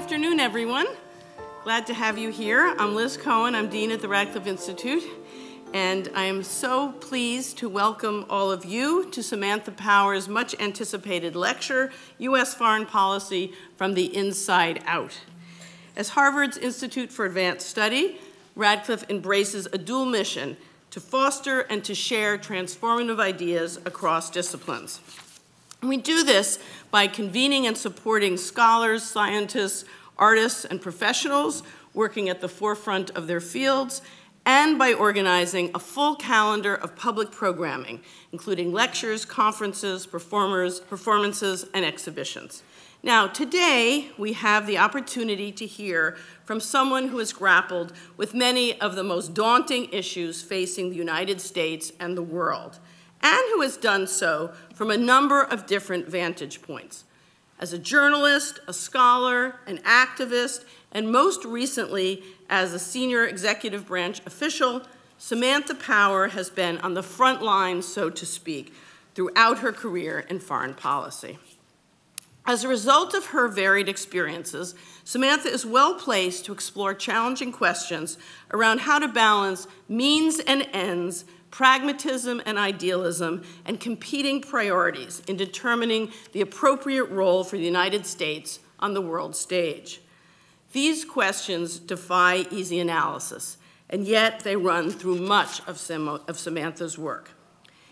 afternoon, everyone. Glad to have you here. I'm Liz Cohen. I'm Dean at the Radcliffe Institute, and I am so pleased to welcome all of you to Samantha Power's much-anticipated lecture, U.S. Foreign Policy from the Inside Out. As Harvard's Institute for Advanced Study, Radcliffe embraces a dual mission to foster and to share transformative ideas across disciplines. And we do this by convening and supporting scholars, scientists, artists, and professionals working at the forefront of their fields, and by organizing a full calendar of public programming, including lectures, conferences, performances, and exhibitions. Now, today, we have the opportunity to hear from someone who has grappled with many of the most daunting issues facing the United States and the world, and who has done so from a number of different vantage points. As a journalist, a scholar, an activist, and most recently as a senior executive branch official, Samantha Power has been on the front lines, so to speak, throughout her career in foreign policy. As a result of her varied experiences, Samantha is well placed to explore challenging questions around how to balance means and ends, pragmatism and idealism, and competing priorities in determining the appropriate role for the United States on the world stage. These questions defy easy analysis, and yet they run through much of Samantha's work.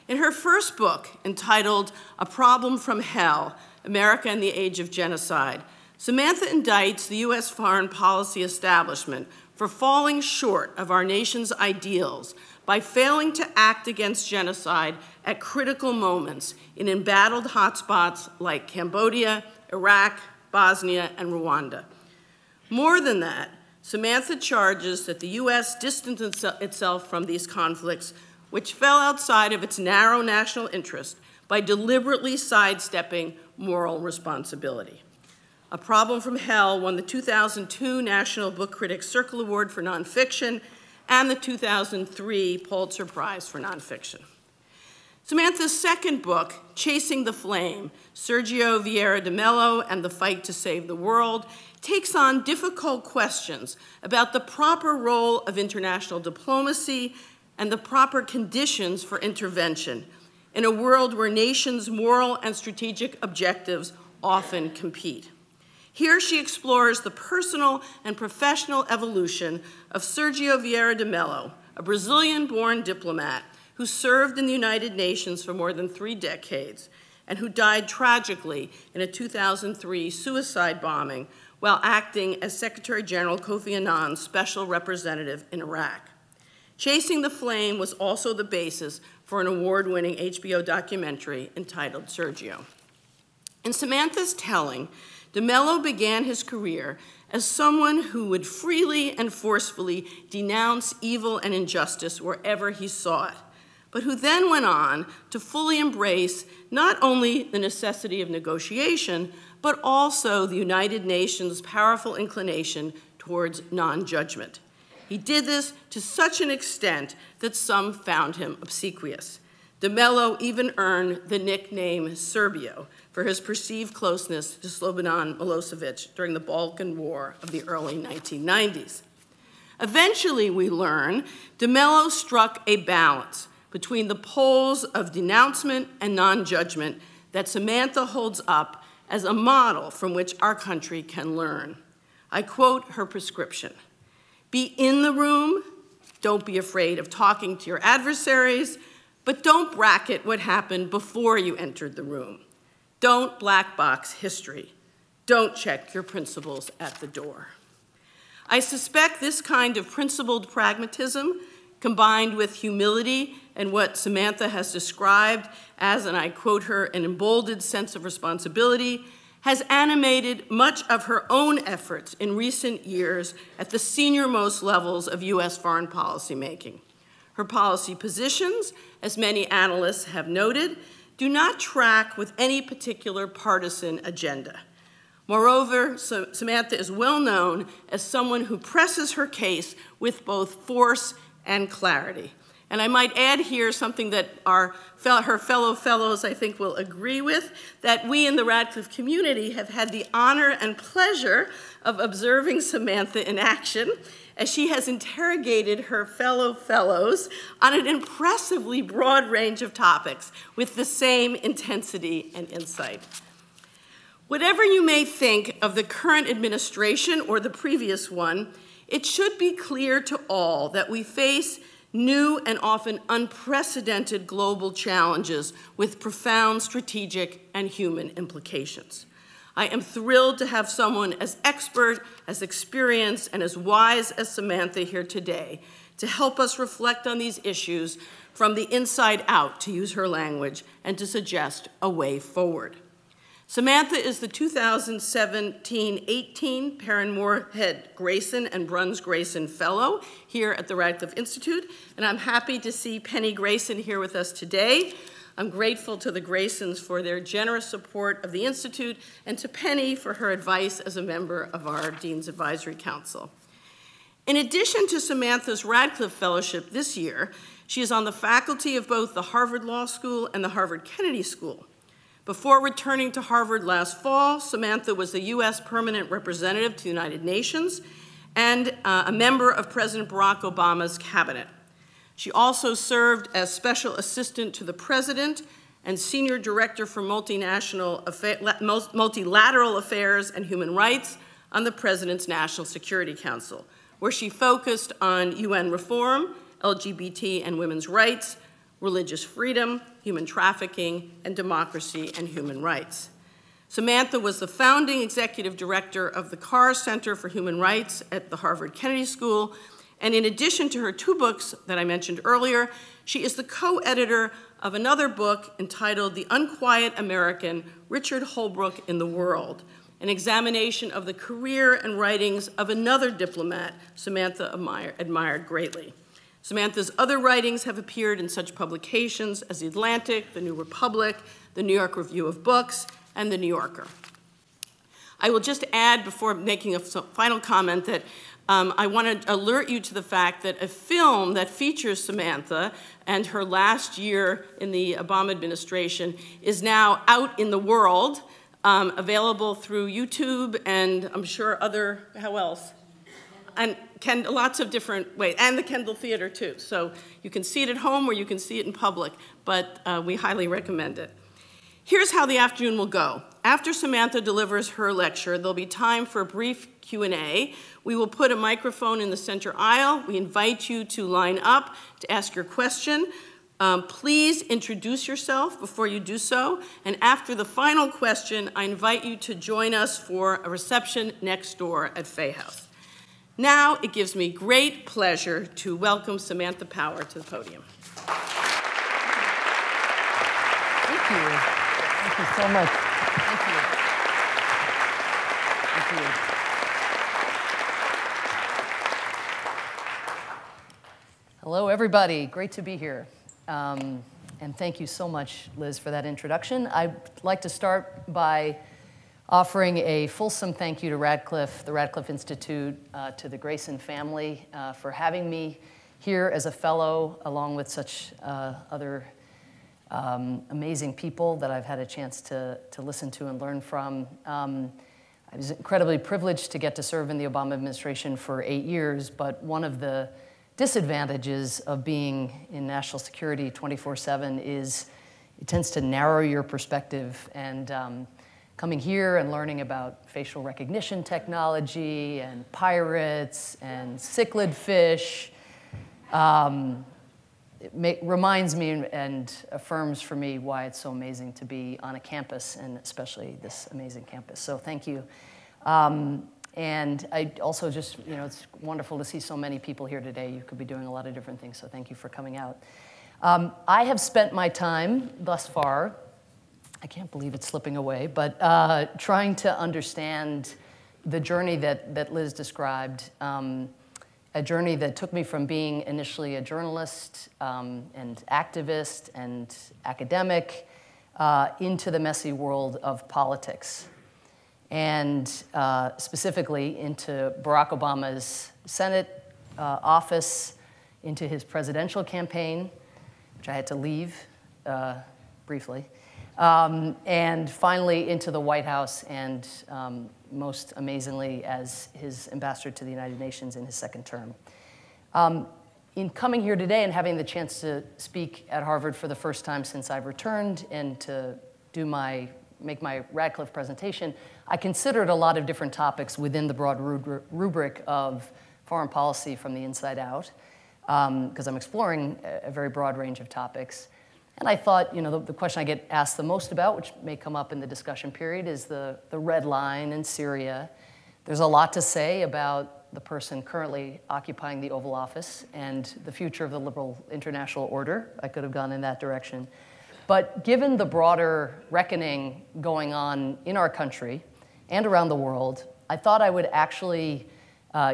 In her first book, entitled A Problem from Hell, America and the Age of Genocide, Samantha indicts the U.S. foreign policy establishment for falling short of our nation's ideals by failing to act against genocide at critical moments in embattled hotspots like Cambodia, Iraq, Bosnia, and Rwanda. More than that, Samantha charges that the U.S. distanced itself from these conflicts, which fell outside of its narrow national interest, by deliberately sidestepping moral responsibility. A Problem from Hell won the 2002 National Book Critics Circle Award for Nonfiction and the 2003 Pulitzer Prize for Nonfiction. Samantha's second book, Chasing the Flame, Sergio Vieira de Mello and the Fight to Save the World, takes on difficult questions about the proper role of international diplomacy and the proper conditions for intervention in a world where nations' moral and strategic objectives often compete. Here she explores the personal and professional evolution of Sergio Vieira de Mello, a Brazilian-born diplomat who served in the United Nations for more than 3 decades and who died tragically in a 2003 suicide bombing while acting as Secretary General Kofi Annan's special representative in Iraq. Chasing the Flame was also the basis for an award-winning HBO documentary entitled Sergio. In Samantha's telling, de Mello began his career as someone who would freely and forcefully denounce evil and injustice wherever he saw it, but who then went on to fully embrace not only the necessity of negotiation, but also the United Nations' powerful inclination towards non-judgment. He did this to such an extent that some found him obsequious. De Mello even earned the nickname Serbio for his perceived closeness to Slobodan Milosevic during the Balkan War of the early 1990s. Eventually, we learn, de Mello struck a balance between the poles of denouncement and non-judgment that Samantha holds up as a model from which our country can learn. I quote her prescription: "Be in the room, don't be afraid of talking to your adversaries, but don't bracket what happened before you entered the room. Don't black box history. Don't check your principles at the door." I suspect this kind of principled pragmatism, combined with humility and what Samantha has described as, and I quote her, an emboldened sense of responsibility, has animated much of her own efforts in recent years at the senior-most levels of U.S. foreign policy making. Her policy positions, as many analysts have noted, do not track with any particular partisan agenda. Moreover, Samantha is well known as someone who presses her case with both force and clarity. And I might add here something that her fellow fellows, I think, will agree with, that we in the Radcliffe community have had the honor and pleasure of observing Samantha in action as she has interrogated her fellow fellows on an impressively broad range of topics with the same intensity and insight. Whatever you may think of the current administration or the previous one, it should be clear to all that we face new and often unprecedented global challenges with profound strategic and human implications. I am thrilled to have someone as expert, as experienced, and as wise as Samantha here today to help us reflect on these issues from the inside out, to use her language, and to suggest a way forward. Samantha is the 2017-18 Perrin Moorhead Grayson and Bruns Grayson Fellow here at the Radcliffe Institute, and I'm happy to see Penny Grayson here with us today. I'm grateful to the Graysons for their generous support of the Institute and to Penny for her advice as a member of our Dean's Advisory Council. In addition to Samantha's Radcliffe Fellowship this year, she is on the faculty of both the Harvard Law School and the Harvard Kennedy School. Before returning to Harvard last fall, Samantha was the U.S. Permanent Representative to the United Nations and a member of President Barack Obama's cabinet. She also served as Special Assistant to the President and Senior Director for Multilateral Affairs and Human Rights on the President's National Security Council, where she focused on UN reform, LGBT and women's rights, religious freedom, human trafficking, and democracy and human rights. Samantha was the founding executive director of the Carr Center for Human Rights at the Harvard Kennedy School, and in addition to her 2 books that I mentioned earlier, she is the co-editor of another book entitled The Unquiet American, Richard Holbrooke in the World, an examination of the career and writings of another diplomat Samantha admired greatly. Samantha's other writings have appeared in such publications as The Atlantic, The New Republic, The New York Review of Books, and The New Yorker. I will just add, before making a final comment, that I want to alert you to the fact that a film that features Samantha and her last year in the Obama administration is now out in the world, available through YouTube and I'm sure how else? And lots of different ways, and the Kendall Theater too. So you can see it at home or you can see it in public, but we highly recommend it. Here's how the afternoon will go. After Samantha delivers her lecture, there'll be time for a brief Q&A. We will put a microphone in the center aisle. We invite you to line up to ask your question. Please introduce yourself before you do so. And after the final question, I invite you to join us for a reception next door at Fay House. Now, it gives me great pleasure to welcome Samantha Power to the podium. Thank you. Thank you so much. Thank you. Thank you. Hello, everybody. Great to be here. And thank you so much, Liz, for that introduction. I'd like to start by offering a fulsome thank you to Radcliffe, the Radcliffe Institute, to the Grayson family for having me here as a fellow, along with such other amazing people that I've had a chance to listen to and learn from. I was incredibly privileged to get to serve in the Obama administration for 8 years, but one of the disadvantages of being in national security 24/7 is it tends to narrow your perspective, and coming here and learning about facial recognition technology and pirates and cichlid fish reminds me and affirms for me why it's so amazing to be on a campus, and especially this amazing campus. So thank you. And I also just, it's wonderful to see so many people here today. You could be doing a lot of different things, so thank you for coming out. I have spent my time thus far, I can't believe it's slipping away, but trying to understand the journey that Liz described, a journey that took me from being initially a journalist and activist and academic into the messy world of politics, and specifically into Barack Obama's Senate office, into his presidential campaign, which I had to leave briefly, and finally into the White House, and most amazingly as his ambassador to the United Nations in his second term. In coming here today and having the chance to speak at Harvard for the first time since I've returned and to make my Radcliffe presentation, I considered a lot of different topics within the broad rubric of foreign policy from the inside out, because I'm exploring a very broad range of topics. And I thought, the question I get asked the most about, which may come up in the discussion period, is the red line in Syria. There's a lot to say about the person currently occupying the Oval Office and the future of the liberal international order. I could have gone in that direction. But given the broader reckoning going on in our country and around the world, I thought I would actually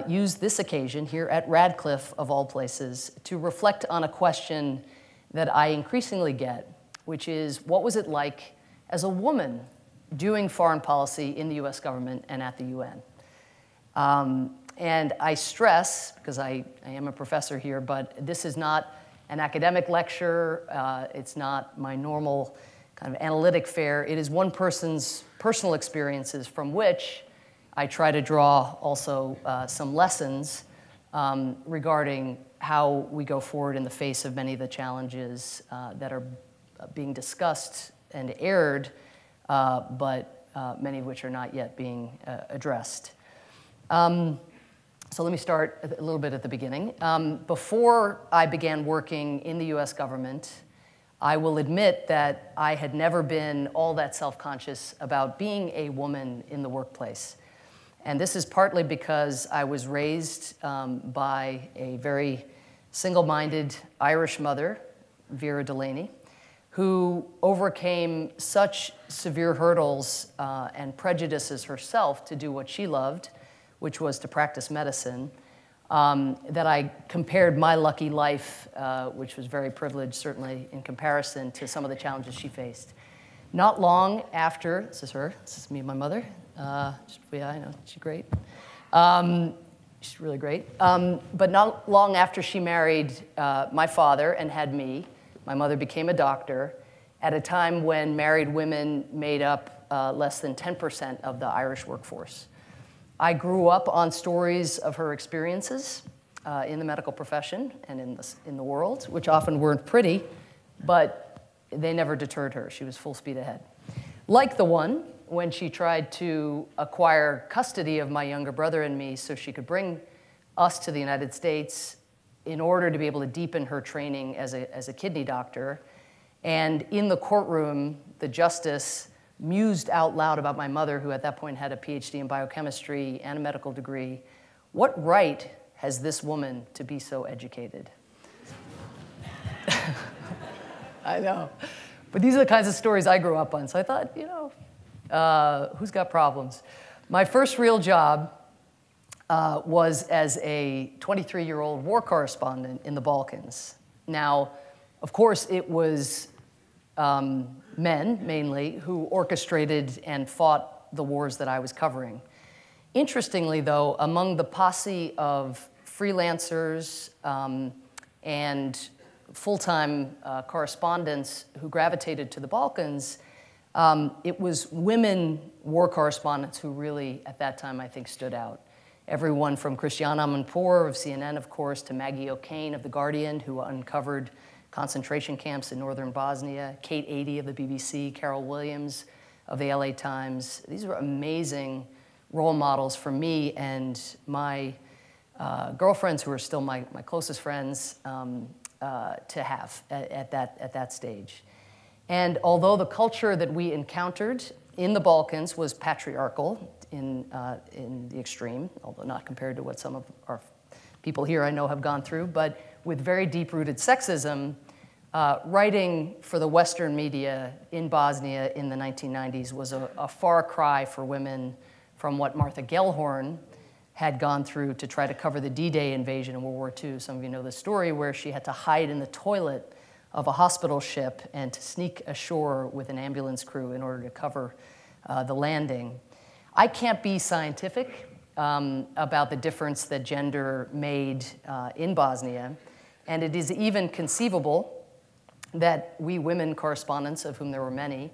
use this occasion here at Radcliffe, of all places, to reflect on a question that I increasingly get, which is, what was it like as a woman doing foreign policy in the US government and at the UN? And I stress, because I am a professor here, but this is not an academic lecture. It's not my normal kind of analytic fare. It is one person's personal experiences from which I try to draw also some lessons regarding how we go forward in the face of many of the challenges that are being discussed and aired, but many of which are not yet being addressed. So let me start a little bit at the beginning. Before I began working in the US government, I will admit that I had never been all that self-conscious about being a woman in the workplace. And this is partly because I was raised by a very single-minded Irish mother, Vera Delaney, who overcame such severe hurdles and prejudices herself to do what she loved, which was to practice medicine, that I compared my lucky life, which was very privileged, certainly, in comparison to some of the challenges she faced. Not long after, this is her, this is me and my mother. Yeah, I know, she's great. She's really great. But not long after she married my father and had me, my mother became a doctor at a time when married women made up less than 10% of the Irish workforce. I grew up on stories of her experiences in the medical profession and in the world, which often weren't pretty, but they never deterred her. She was full speed ahead. Like the one when she tried to acquire custody of my younger brother and me so she could bring us to the United States in order to be able to deepen her training as a kidney doctor. And in the courtroom, the justice mused out loud about my mother, who at that point had a PhD in biochemistry and a medical degree. What right has this woman to be so educated? I know. But these are the kinds of stories I grew up on. So I thought, who's got problems? My first real job was as a 23-year-old war correspondent in the Balkans. Now, of course, it was men, mainly, who orchestrated and fought the wars that I was covering. Interestingly, though, among the posse of freelancers and full-time correspondents who gravitated to the Balkans, it was women war correspondents who really, at that time, I think, stood out. Everyone from Christiane Amanpour of CNN, of course, to Maggie O'Kane of The Guardian, who uncovered concentration camps in northern Bosnia, Kate Adie of the BBC, Carol Williams of the LA Times. These were amazing role models for me and my girlfriends, who are still my closest friends, to have at that stage. And although the culture that we encountered in the Balkans was patriarchal in the extreme, although not compared to what some of our people here I know have gone through, but with very deep-rooted sexism, writing for the Western media in Bosnia in the 1990s was a far cry for women from what Martha Gellhorn had gone through to try to cover the D-Day invasion in World War II. Some of you know the story, where she had to hide in the toilet of a hospital ship and to sneak ashore with an ambulance crew in order to cover the landing. I can't be scientific about the difference that gender made in Bosnia, And it is even conceivable that we women correspondents, of whom there were many,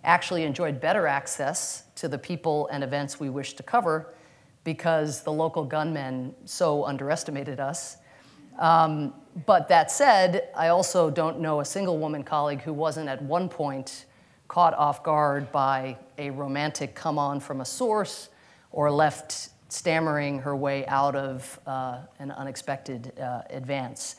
actually enjoyed better access to the people and events we wished to cover because the local gunmen so underestimated us. But that said, I also don't know a single woman colleague who wasn't at one point caught off guard by a romantic come on from a source or left stammering her way out of an unexpected advance.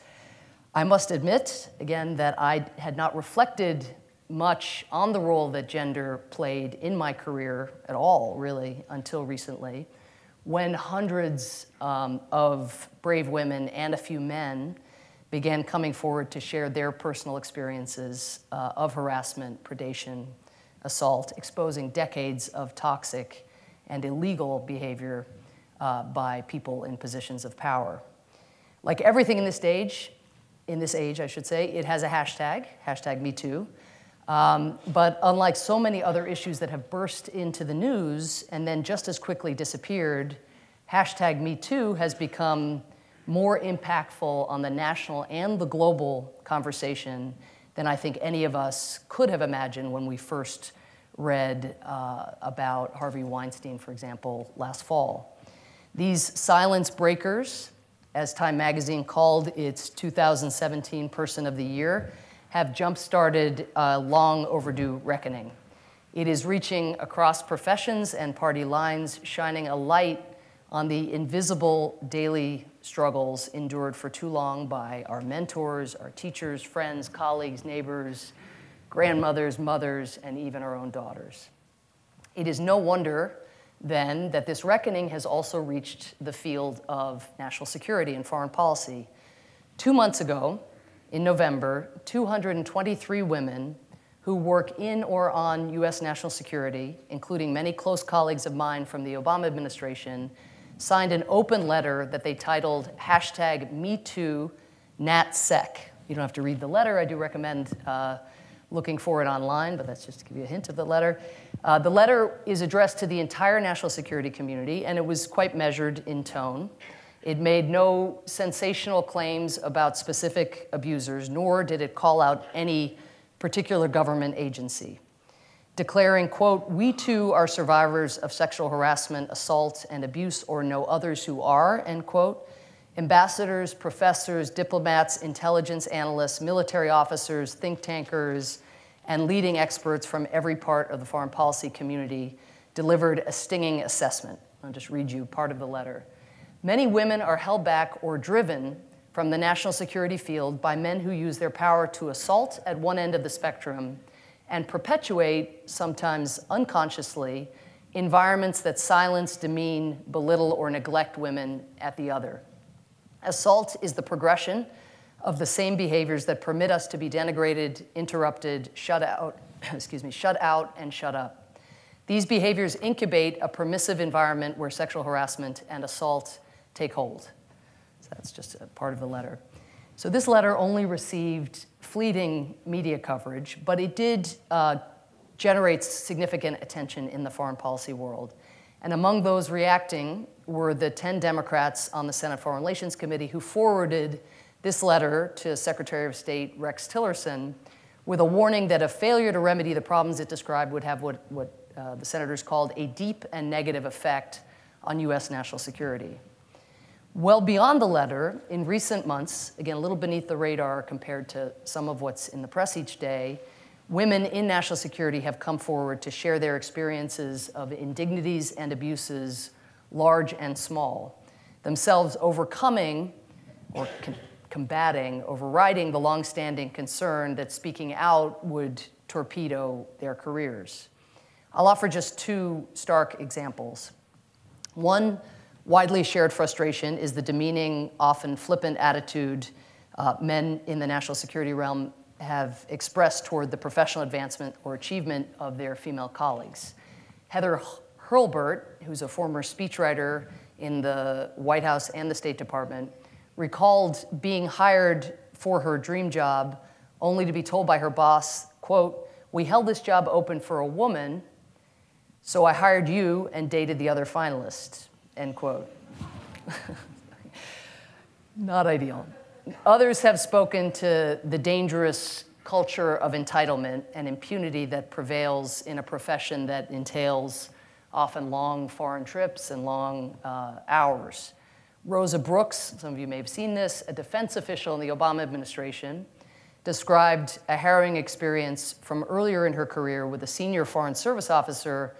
I must admit, again, that I had not reflected much on the role that gender played in my career at all, really, until recently, when hundreds of brave women and a few men began coming forward to share their personal experiences of harassment, predation, assault, exposing decades of toxic and illegal behavior by people in positions of power. Like everything in this age, I should say, it has a hashtag, #MeToo. But unlike so many other issues that have burst into the news and then just as quickly disappeared, #MeToo has become more impactful on the national and the global conversation than I think any of us could have imagined when we first read about Harvey Weinstein, for example, last fall. These silence breakers, as Time magazine called its 2017 Person of the Year, have jump-started a long overdue reckoning. It is reaching across professions and party lines, shining a light on the invisible daily struggles endured for too long by our mentors, our teachers, friends, colleagues, neighbors, grandmothers, mothers, and even our own daughters. It is no wonder, then, that this reckoning has also reached the field of national security and foreign policy. 2 months ago, in November, 223 women who work in or on US national security, including many close colleagues of mine from the Obama administration, signed an open letter that they titled #MeTooNatSec. You don't have to read the letter. I do recommend looking for it online, but that's just to give you a hint of the letter. The letter is addressed to the entire national security community, and it was quite measured in tone. It made no sensational claims about specific abusers, nor did it call out any particular government agency, declaring, quote, "We too are survivors of sexual harassment, assault, and abuse, or know others who are," end quote. Ambassadors, professors, diplomats, intelligence analysts, military officers, think tankers, and leading experts from every part of the foreign policy community delivered a stinging assessment. I'll just read you part of the letter. Many women are held back or driven from the national security field by men who use their power to assault at one end of the spectrum and perpetuate, sometimes unconsciously, environments that silence, demean, belittle, or neglect women at the other. Assault is the progression of the same behaviors that permit us to be denigrated, interrupted, shut out, shut out, and shut up. These behaviors incubate a permissive environment where sexual harassment and assault take hold. So that's just a part of the letter. So this letter only received fleeting media coverage, but it did generate significant attention in the foreign policy world. And among those reacting were the 10 Democrats on the Senate Foreign Relations Committee who forwarded this letter to Secretary of State Rex Tillerson with a warning that a failure to remedy the problems it described would have what the senators called a deep and negative effect on US national security. Well beyond the letter, in recent months, again, a little beneath the radar compared to some of what's in the press each day, women in national security have come forward to share their experiences of indignities and abuses, large and small, themselves overcoming or combating, overriding the longstanding concern that speaking out would torpedo their careers. I'll offer just 2 stark examples. One widely shared frustration is the demeaning, often flippant attitude men in the national security realm have expressed toward the professional advancement or achievement of their female colleagues. Heather Hurlburt, who's a former speechwriter in the White House and the State Department, recalled being hired for her dream job only to be told by her boss, quote, "We held this job open for a woman, so I hired you and dated the other finalists," end quote. Not ideal. Others have spoken to the dangerous culture of entitlement and impunity that prevails in a profession that entails often long foreign trips and long hours. Rosa Brooks, some of you may have seen this, a defense official in the Obama administration, described a harrowing experience from earlier in her career with a senior Foreign Service officer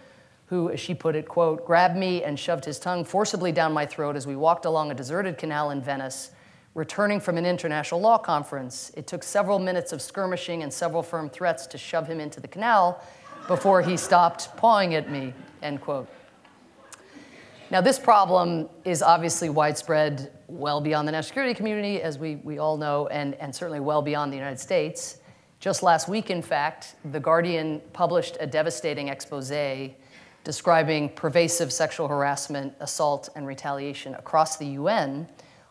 who, as she put it, quote, grabbed me and shoved his tongue forcibly down my throat as we walked along a deserted canal in Venice, returning from an international law conference. It took several minutes of skirmishing and several firm threats to shove him into the canal before he stopped pawing at me, end quote. Now, this problem is obviously widespread well beyond the national security community, as we all know, and certainly well beyond the United States. Just last week, in fact, The Guardian published a devastating expose describing pervasive sexual harassment, assault, and retaliation across the UN,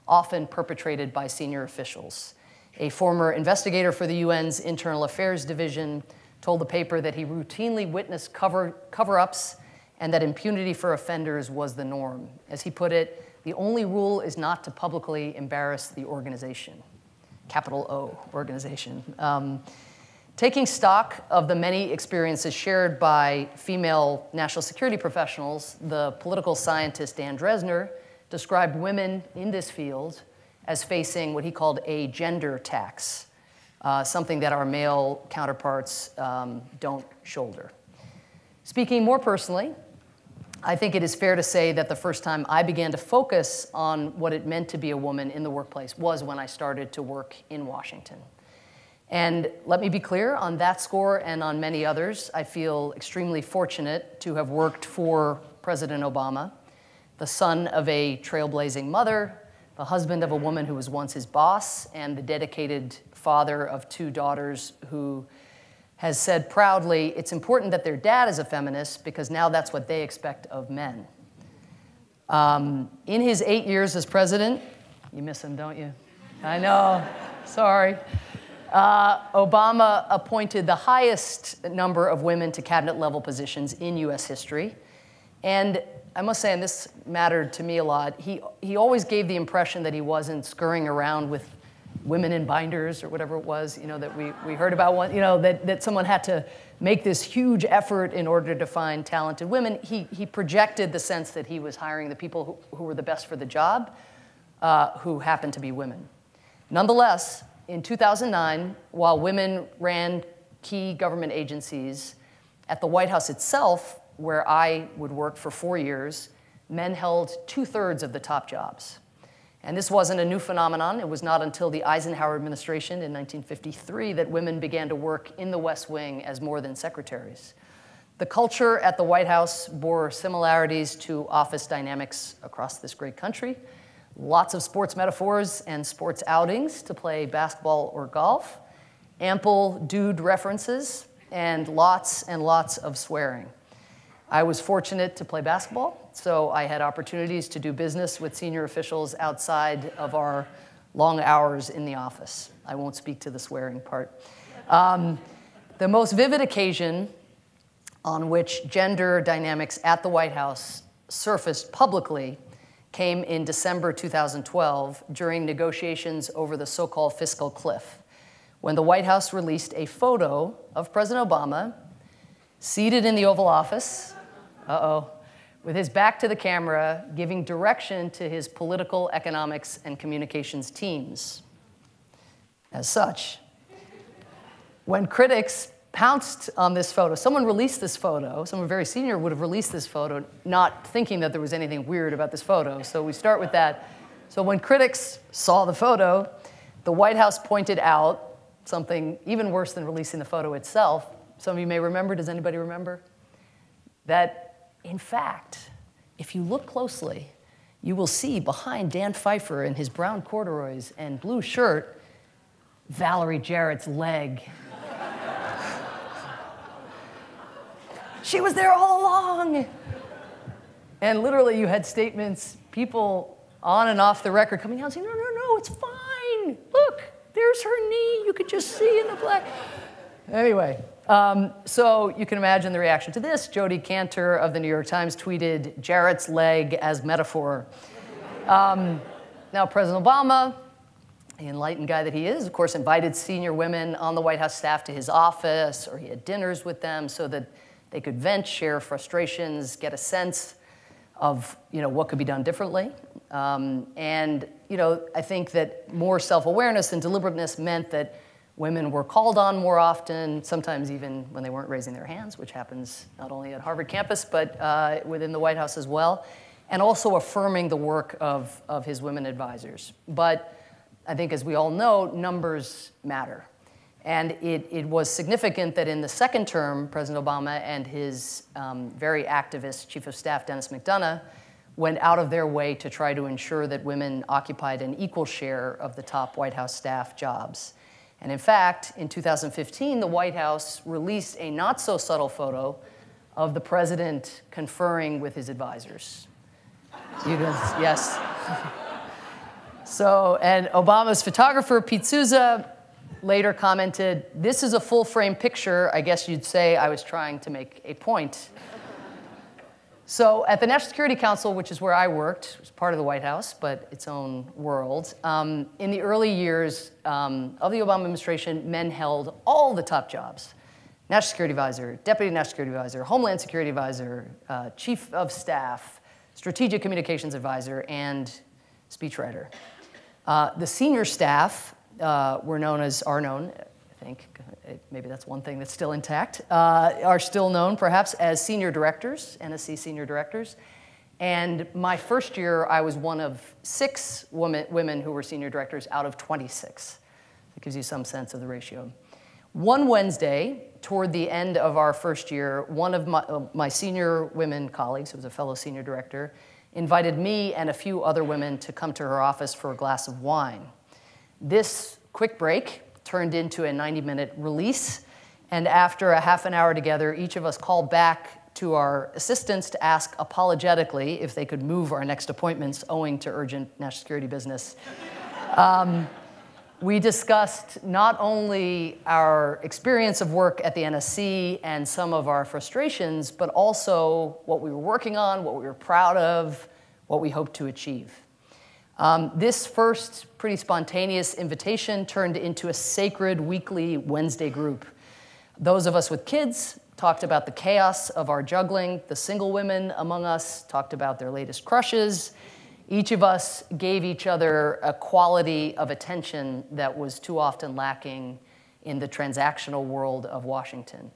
often perpetrated by senior officials. A former investigator for the UN's Internal Affairs Division told the paper that he routinely witnessed cover-ups and that impunity for offenders was the norm. As he put it, the only rule is not to publicly embarrass the organization, capital O, organization. Taking stock of the many experiences shared by female national security professionals, the political scientist Dan Dresner described women in this field as facing what he called a gender tax, something that our male counterparts don't shoulder. Speaking more personally, I think it is fair to say that the first time I began to focus on what it meant to be a woman in the workplace was when I started to work in Washington. And let me be clear, on that score and on many others, I feel extremely fortunate to have worked for President Obama, the son of a trailblazing mother, the husband of a woman who was once his boss, and the dedicated father of two daughters who has said proudly, it's important that their dad is a feminist because now that's what they expect of men. In his 8 years as president, you miss him, don't you? I know, sorry. Obama appointed the highest number of women to cabinet-level positions in US history. And I must say, and this mattered to me a lot, he always gave the impression that he wasn't scurrying around with women in binders or whatever it was, you know, that we heard about, one, you know, that someone had to make this huge effort in order to find talented women. He projected the sense that he was hiring the people who were the best for the job, who happened to be women. Nonetheless, in 2009, while women ran key government agencies, at the White House itself, where I would work for 4 years, men held 2/3 of the top jobs. And this wasn't a new phenomenon. It was not until the Eisenhower administration in 1953 that women began to work in the West Wing as more than secretaries. The culture at the White House bore similarities to office dynamics across this great country. Lots of sports metaphors and sports outings to play basketball or golf, ample dude references, and lots of swearing. I was fortunate to play basketball, so I had opportunities to do business with senior officials outside of our long hours in the office. I won't speak to the swearing part. The most vivid occasion on which gender dynamics at the White House surfaced publicly came in December 2012 during negotiations over the so-called fiscal cliff, when the White House released a photo of President Obama seated in the Oval Office, with his back to the camera, giving direction to his political, economics, and communications teams. As such, when critics pounced on this photo, someone released this photo, someone very senior would have released this photo, not thinking that there was anything weird about this photo. So we start with that. So when critics saw the photo, the White House pointed out something even worse than releasing the photo itself. Some of you may remember, does anybody remember? That, in fact, if you look closely, you will see behind Dan Pfeiffer in his brown corduroys and blue shirt, Valerie Jarrett's leg. She was there all along. And literally you had statements, people on and off the record coming out saying, no, it's fine. Look, there's her knee. You could just see in the black. Anyway, so you can imagine the reaction to this. Jodi Kantor of the New York Times tweeted, Jarrett's leg as metaphor. Now, President Obama, the enlightened guy that he is, of course, invited senior women on the White House staff to his office, or he had dinners with them so that they could vent, share frustrations, get a sense of what could be done differently. And I think that more self-awareness and deliberateness meant that women were called on more often, sometimes even when they weren't raising their hands, which happens not only at Harvard campus, but within the White House as well, and also affirming the work of his women advisors. But I think, as we all know, numbers matter. And it was significant that in the second term, President Obama and his very activist Chief of Staff, Dennis McDonough, went out of their way to try to ensure that women occupied an equal share of the top White House staff jobs. And in fact, in 2015, the White House released a not-so-subtle photo of the president conferring with his advisors. You guys, yes. So, and Obama's photographer, Pete Souza, later commented, "This is a full-frame picture. I guess you'd say I was trying to make a point." So at the National Security Council, which is where I worked, it was part of the White House, but its own world, in the early years of the Obama administration, men held all the top jobs: National Security Advisor, Deputy National Security Advisor, Homeland Security Advisor, Chief of Staff, Strategic Communications Advisor, and speechwriter. The senior staff are known, I think, maybe that's one thing that's still intact, are still known perhaps as senior directors, NSC senior directors. And my first year, I was one of 6 women who were senior directors out of 26. That gives you some sense of the ratio. One Wednesday, toward the end of our first year, one of my senior women colleagues, who was a fellow senior director, invited me and a few other women to come to her office for a glass of wine. This quick break turned into a 90-minute release, and after a half an hour together, each of us called back to our assistants to ask apologetically if they could move our next appointments owing to urgent national security business. We discussed not only our experience of work at the NSC and some of our frustrations, but also what we were working on, what we were proud of, what we hoped to achieve. This first pretty spontaneous invitation turned into a sacred weekly Wednesday group. Those of us with kids talked about the chaos of our juggling. The single women among us talked about their latest crushes. Each of us gave each other a quality of attention that was too often lacking in the transactional world of Washington.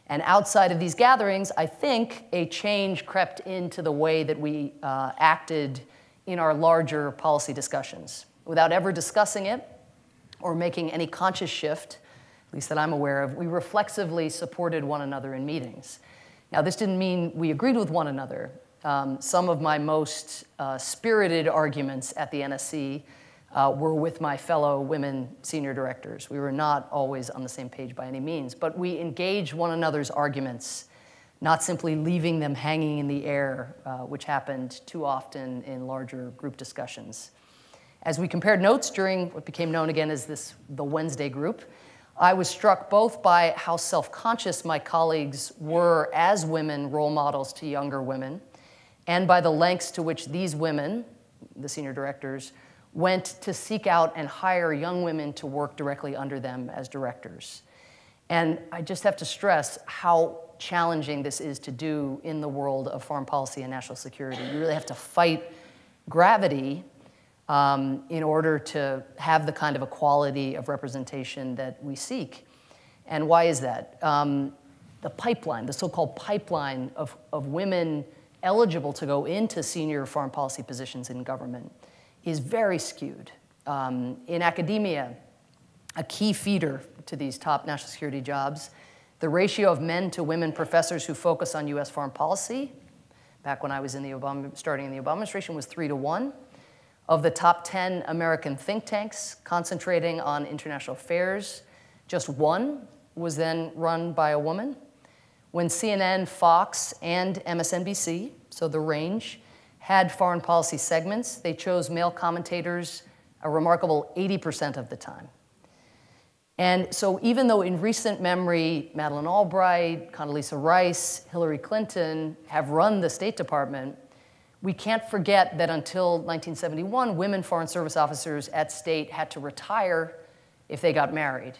And outside of these gatherings, I think a change crept into the way that we acted in our larger policy discussions. Without ever discussing it or making any conscious shift, at least that I'm aware of, we reflexively supported one another in meetings. Now, this didn't mean we agreed with one another. Some of my most spirited arguments at the NSC were with my fellow women senior directors. We were not always on the same page by any means, but we engaged one another's arguments, not simply leaving them hanging in the air, which happened too often in larger group discussions. As we compared notes during what became known again as the Wednesday group, I was struck both by how self-conscious my colleagues were as women role models to younger women, and by the lengths to which these women, the senior directors, went to seek out and hire young women to work directly under them as directors. And I just have to stress how challenging this is to do in the world of foreign policy and national security. You really have to fight gravity in order to have the kind of equality of representation that we seek. And why is that? The pipeline, the so-called pipeline of women eligible to go into senior foreign policy positions in government is very skewed. In academia, a key feeder to these top national security jobs, the ratio of men to women professors who focus on US foreign policy, back when I was starting in the Obama administration, was 3-to-1. Of the top 10 American think tanks concentrating on international affairs, just 1 was then run by a woman. When CNN, Fox, and MSNBC, so the range, had foreign policy segments, they chose male commentators a remarkable 80% of the time. And so even though in recent memory, Madeleine Albright, Condoleezza Rice, Hillary Clinton have run the State Department, We can't forget that until 1971, women Foreign Service officers at state had to retire if they got married.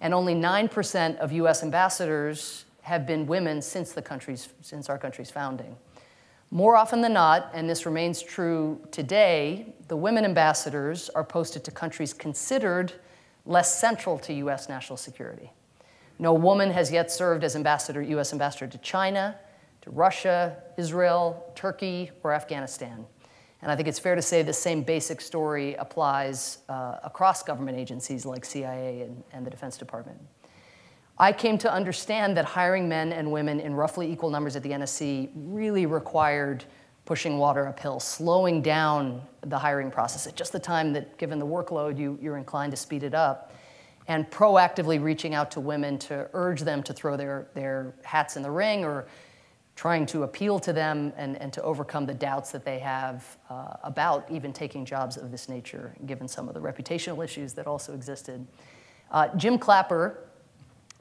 And only 9% of US ambassadors have been women since our country's founding. More often than not, and this remains true today, the women ambassadors are posted to countries considered less central to US national security. No woman has yet served as US ambassador to China, to Russia, Israel, Turkey, or Afghanistan. And I think it's fair to say the same basic story applies across government agencies like CIA and the Defense Department. I came to understand that hiring men and women in roughly equal numbers at the NSC really required pushing water uphill, slowing down the hiring process at just the time that, given the workload, you're inclined to speed it up, and proactively reaching out to women to urge them to throw their hats in the ring, or trying to appeal to them and to overcome the doubts that they have about even taking jobs of this nature, given some of the reputational issues that also existed. Jim Clapper,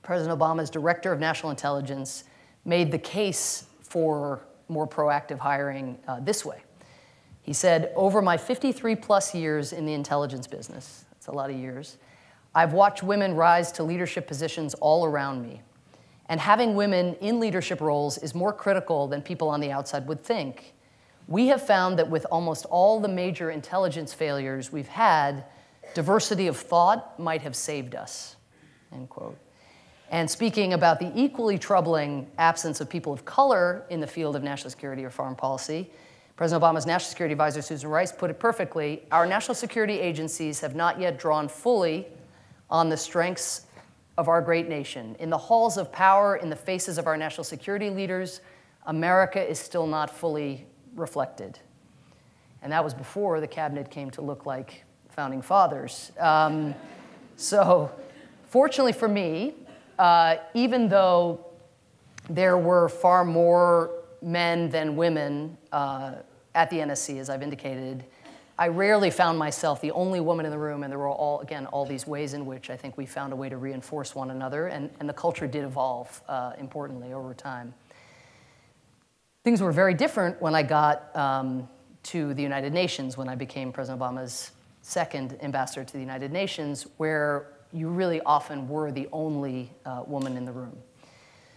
President Obama's Director of National Intelligence, made the case for more proactive hiring this way. He said, "Over my 53+ years in the intelligence business," that's a lot of years, "I've watched women rise to leadership positions all around me. And having women in leadership roles is more critical than people on the outside would think. We have found that with almost all the major intelligence failures we've had, diversity of thought might have saved us," end quote. And speaking about the equally troubling absence of people of color in the field of national security or foreign policy, President Obama's National Security Advisor, Susan Rice, put it perfectly: "Our national security agencies have not yet drawn fully on the strengths of our great nation. In the halls of power, in the faces of our national security leaders, America is still not fully reflected." And that was before the cabinet came to look like founding fathers. So fortunately for me, even though there were far more men than women at the NSC, as I've indicated, I rarely found myself the only woman in the room, and there were all these ways in which I think we found a way to reinforce one another, and the culture did evolve, importantly, over time. Things were very different when I got to the United Nations, when I became President Obama's second ambassador to the United Nations, where you really often were the only woman in the room.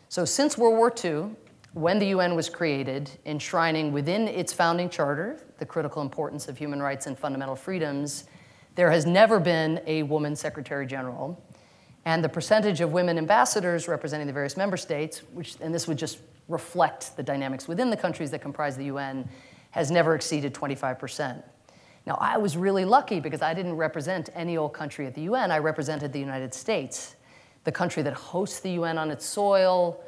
So since World War II, when the UN was created, enshrining within its founding charter the critical importance of human rights and fundamental freedoms, there has never been a woman Secretary General. And the percentage of women ambassadors representing the various member states, and this would just reflect the dynamics within the countries that comprise the UN, has never exceeded 25%. Now, I was really lucky because I didn't represent any old country at the UN. I represented the United States, the country that hosts the UN on its soil.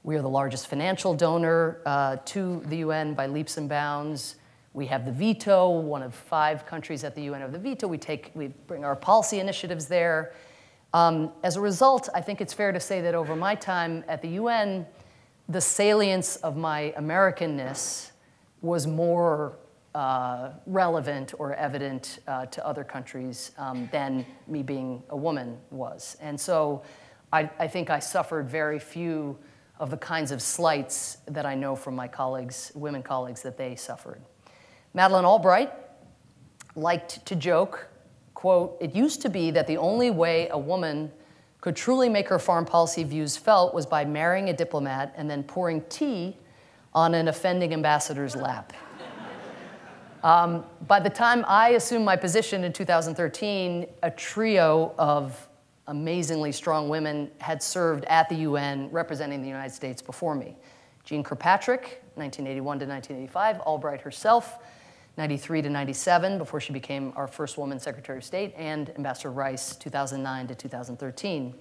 We are the largest financial donor to the UN by leaps and bounds. We have the veto, one of 5 countries at the UN have the veto. We bring our policy initiatives there. As a result, I think it's fair to say that over my time at the UN, the salience of my Americanness was more relevant or evident to other countries than me being a woman was. And so I think I suffered very few of the kinds of slights that I know from my colleagues, women colleagues, that they suffered. Madeleine Albright liked to joke, quote, "It used to be that the only way a woman could truly make her foreign policy views felt was by marrying a diplomat and then pouring tea on an offending ambassador's lap." By the time I assumed my position in 2013, a trio of amazingly strong women had served at the UN representing the United States before me. Jean Kirkpatrick, 1981 to 1985, Albright herself, 93 to 97, before she became our first woman Secretary of State, and Ambassador Rice, 2009 to 2013.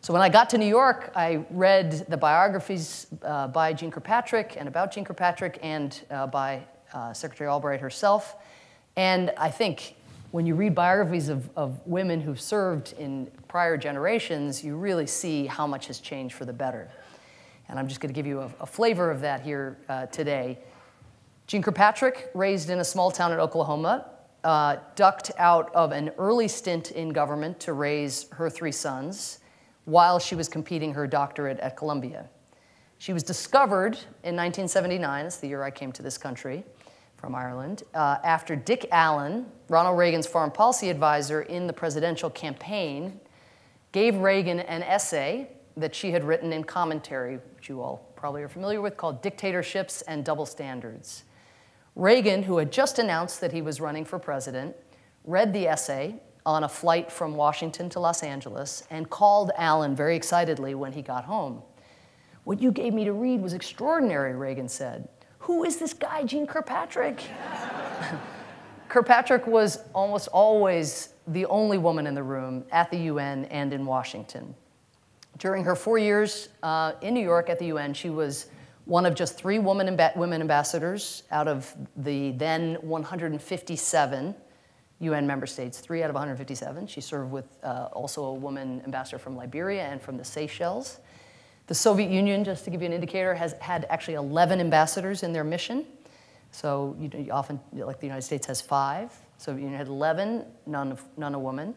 So when I got to New York, I read the biographies by Jean Kirkpatrick and about Jean Kirkpatrick and by Secretary Albright herself. And I think when you read biographies of women who've served in prior generations, you really see how much has changed for the better. And I'm just going to give you a flavor of that here today. Jean Kirkpatrick, raised in a small town in Oklahoma, ducked out of an early stint in government to raise her 3 sons while she was completing her doctorate at Columbia. She was discovered in 1979, that's the year I came to this country, from Ireland, after Dick Allen, Ronald Reagan's foreign policy advisor in the presidential campaign, gave Reagan an essay that she had written in commentary, which you all probably are familiar with, called Dictatorships and Double Standards. Reagan, who had just announced that he was running for president, read the essay on a flight from Washington to Los Angeles and called Allen very excitedly when he got home. "What you gave me to read was extraordinary," Reagan said. "Who is this guy, Jeane Kirkpatrick?" Kirkpatrick was almost always the only woman in the room at the UN and in Washington. During her 4 years in New York at the UN, she was one of just 3 women ambassadors out of the then 157 UN member states, 3 out of 157. She served with also a woman ambassador from Liberia and from the Seychelles. The Soviet Union, just to give you an indicator, has had actually 11 ambassadors in their mission. So you often, like the United States has 5. Soviet Union had 11, none a woman.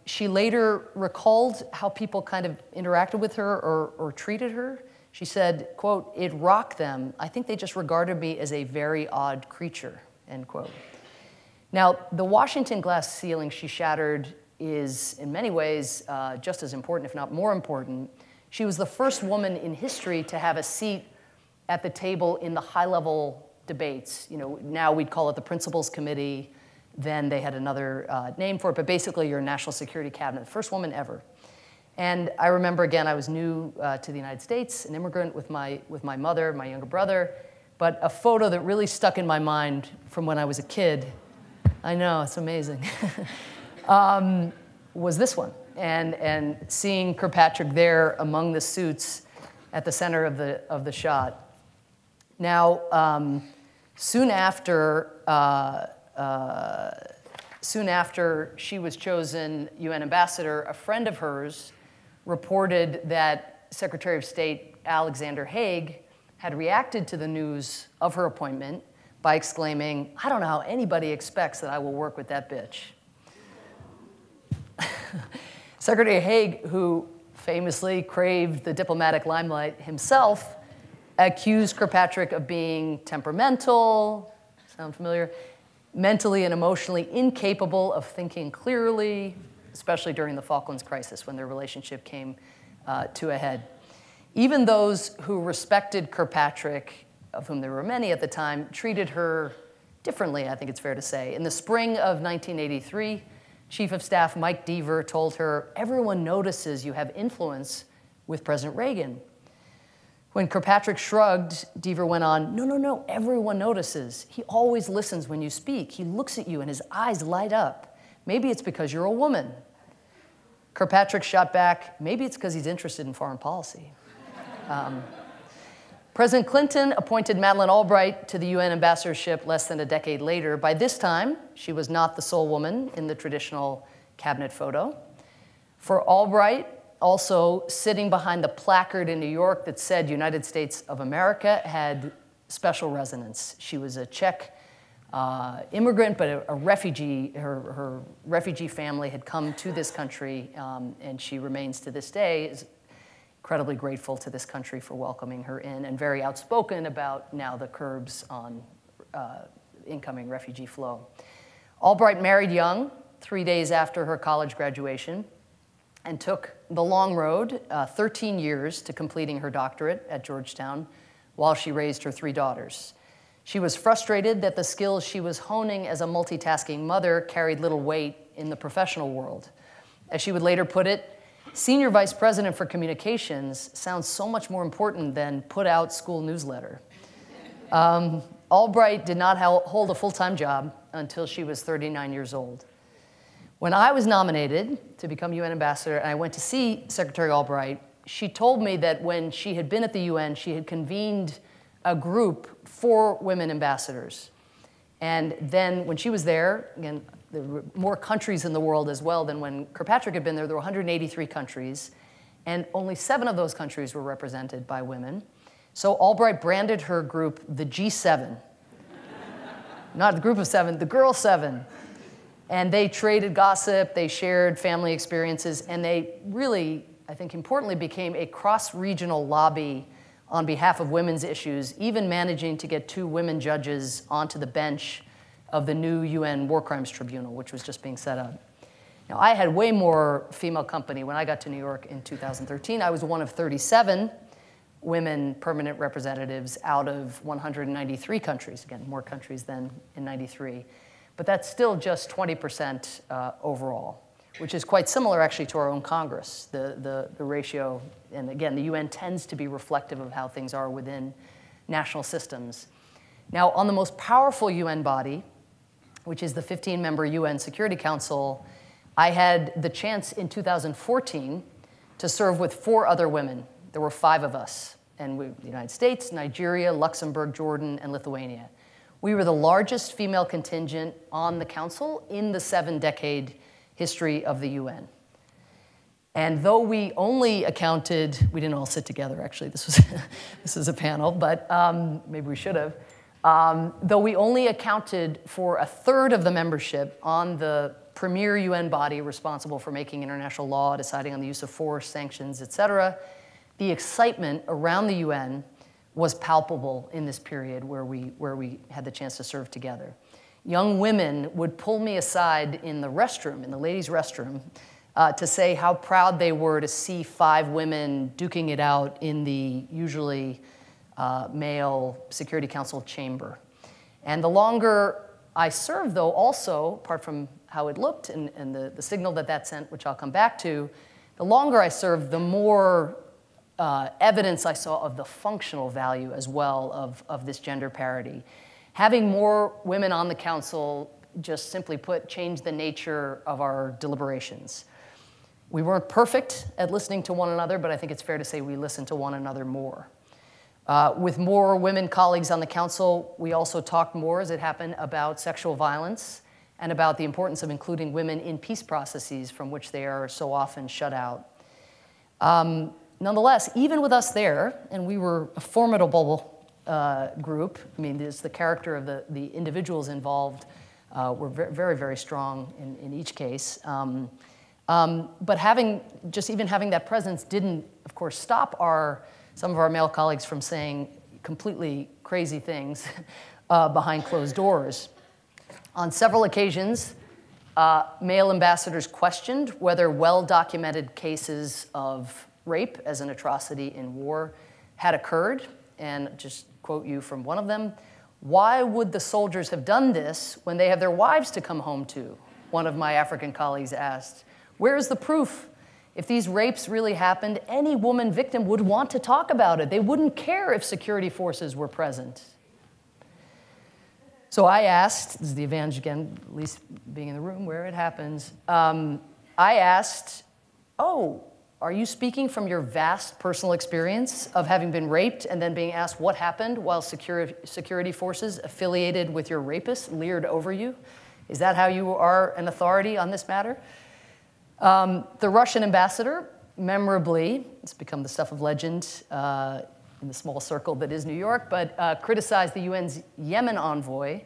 She later recalled how people kind of interacted with her or treated her. She said, quote, "It rocked them. I think they just regarded me as a very odd creature," end quote. Now, the Washington glass ceiling she shattered is, in many ways, just as important, if not more important. She was the first woman in history to have a seat at the table in the high-level debates. You know, now we'd call it the Principals Committee. Then they had another name for it, but basically your national security cabinet, the first woman ever. And I remember, again, I was new to the United States, an immigrant with my mother, my younger brother, but a photo that really stuck in my mind from when I was a kid, I know, it's amazing, was this one. And seeing Kirkpatrick there among the suits at the center of the shot. Now, soon after she was chosen UN ambassador, a friend of hers reported that Secretary of State Alexander Haig had reacted to the news of her appointment by exclaiming, "I don't know how anybody expects that I will work with that bitch." Secretary Haig, who famously craved the diplomatic limelight himself, accused Kirkpatrick of being temperamental, sound familiar? Mentally and emotionally incapable of thinking clearly, especially during the Falklands crisis when their relationship came to a head. Even those who respected Kirkpatrick, of whom there were many at the time, treated her differently, I think it's fair to say. In the spring of 1983, Chief of Staff Mike Deaver told her, "Everyone notices you have influence with President Reagan." When Kirkpatrick shrugged, Deaver went on, No, everyone notices. He always listens when you speak. He looks at you and his eyes light up. Maybe it's because you're a woman." Kirkpatrick shot back, "Maybe it's because he's interested in foreign policy." President Clinton appointed Madeleine Albright to the UN ambassadorship less than a decade later. By this time, she was not the sole woman in the traditional cabinet photo. For Albright, also sitting behind the placard in New York that said United States of America had special resonance. She was a Czech immigrant, but a refugee. Her refugee family had come to this country, and she remains to this day is incredibly grateful to this country for welcoming her in, and very outspoken about now the curbs on incoming refugee flow. Albright married young, 3 days after her college graduation, and took the long road, 13 years to completing her doctorate at Georgetown while she raised her 3 daughters. She was frustrated that the skills she was honing as a multitasking mother carried little weight in the professional world. As she would later put it, "Senior Vice President for Communications sounds so much more important than put out school newsletter." Albright did not hold a full-time job until she was 39 years old. When I was nominated to become UN ambassador and I went to see Secretary Albright, she told me that when she had been at the UN, she had convened a group for women ambassadors. And then when she was there, again, there were more countries in the world as well than when Kirkpatrick had been there. There were 183 countries, and only 7 of those countries were represented by women. So Albright branded her group the G7. Not the group of 7, the girl 7. And they traded gossip, they shared family experiences, and they really, I think importantly, became a cross-regional lobby on behalf of women's issues, even managing to get 2 women judges onto the bench of the new UN War Crimes Tribunal, which was just being set up. Now, I had way more female company when I got to New York in 2013. I was one of 37 women permanent representatives out of 193 countries. Again, more countries than in 93. But that's still just 20% overall, which is quite similar, actually, to our own Congress, the ratio. And again, the UN tends to be reflective of how things are within national systems. Now, on the most powerful UN body, which is the 15-member UN Security Council, I had the chance in 2014 to serve with 4 other women. There were 5 of us, and the United States, Nigeria, Luxembourg, Jordan, and Lithuania. We were the largest female contingent on the council in the 7-decade history of the UN. And though we only accounted, we didn't all sit together, actually. This was a panel, but maybe we should have. Though we only accounted for 1/3 of the membership on the premier UN body responsible for making international law, deciding on the use of force, sanctions, et cetera, the excitement around the UN was palpable in this period where we had the chance to serve together. Young women would pull me aside in the restroom, in the ladies' restroom, to say how proud they were to see 5 women duking it out in the usually male Security Council chamber. And the longer I served, though, also, apart from how it looked and the signal that sent, which I'll come back to, the longer I served, the more evidence I saw of the functional value as well of this gender parity. Having more women on the council, just simply put, changed the nature of our deliberations. We weren't perfect at listening to one another, but I think it's fair to say we listened to one another more. With more women colleagues on the council, we also talked more, as it happened, about sexual violence and about the importance of including women in peace processes from which they are so often shut out. Nonetheless, even with us there, and we were a formidable group, I mean, there's the character of the individuals involved were very, very strong in each case. But even having that presence didn't, of course, stop some of our male colleagues from saying completely crazy things behind closed doors. On several occasions, male ambassadors questioned whether well-documented cases of rape as an atrocity in war had occurred. And just quote you from one of them, "Why would the soldiers have done this when they have their wives to come home to?" One of my African colleagues asked. "Where is the proof? If these rapes really happened, any woman victim would want to talk about it. They wouldn't care if security forces were present." So I asked, this is the advantage again, at least being in the room where it happens, I asked, "Oh, are you speaking from your vast personal experience of having been raped and then being asked what happened while security forces affiliated with your rapist leered over you? Is that how you are an authority on this matter?" The Russian ambassador, memorably, it's become the stuff of legend in the small circle that is New York, but criticized the UN's Yemen envoy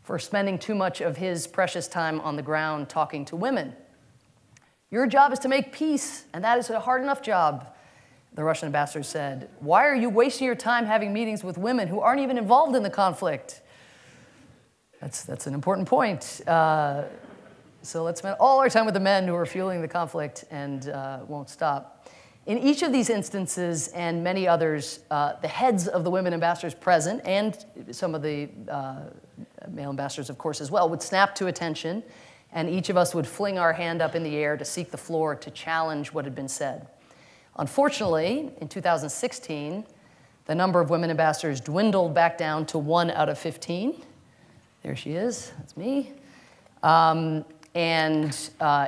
for spending too much of his precious time on the ground talking to women. "Your job is to make peace, and that is a hard enough job," the Russian ambassador said. "Why are you wasting your time having meetings with women who aren't even involved in the conflict?" That's an important point. So let's spend all our time with the men who are fueling the conflict and won't stop. In each of these instances and many others, the heads of the women ambassadors present, and some of the male ambassadors, of course, as well, would snap to attention, and each of us would fling our hand up in the air to seek the floor to challenge what had been said. Unfortunately, in 2016, the number of women ambassadors dwindled back down to 1 out of 15. There she is, that's me. And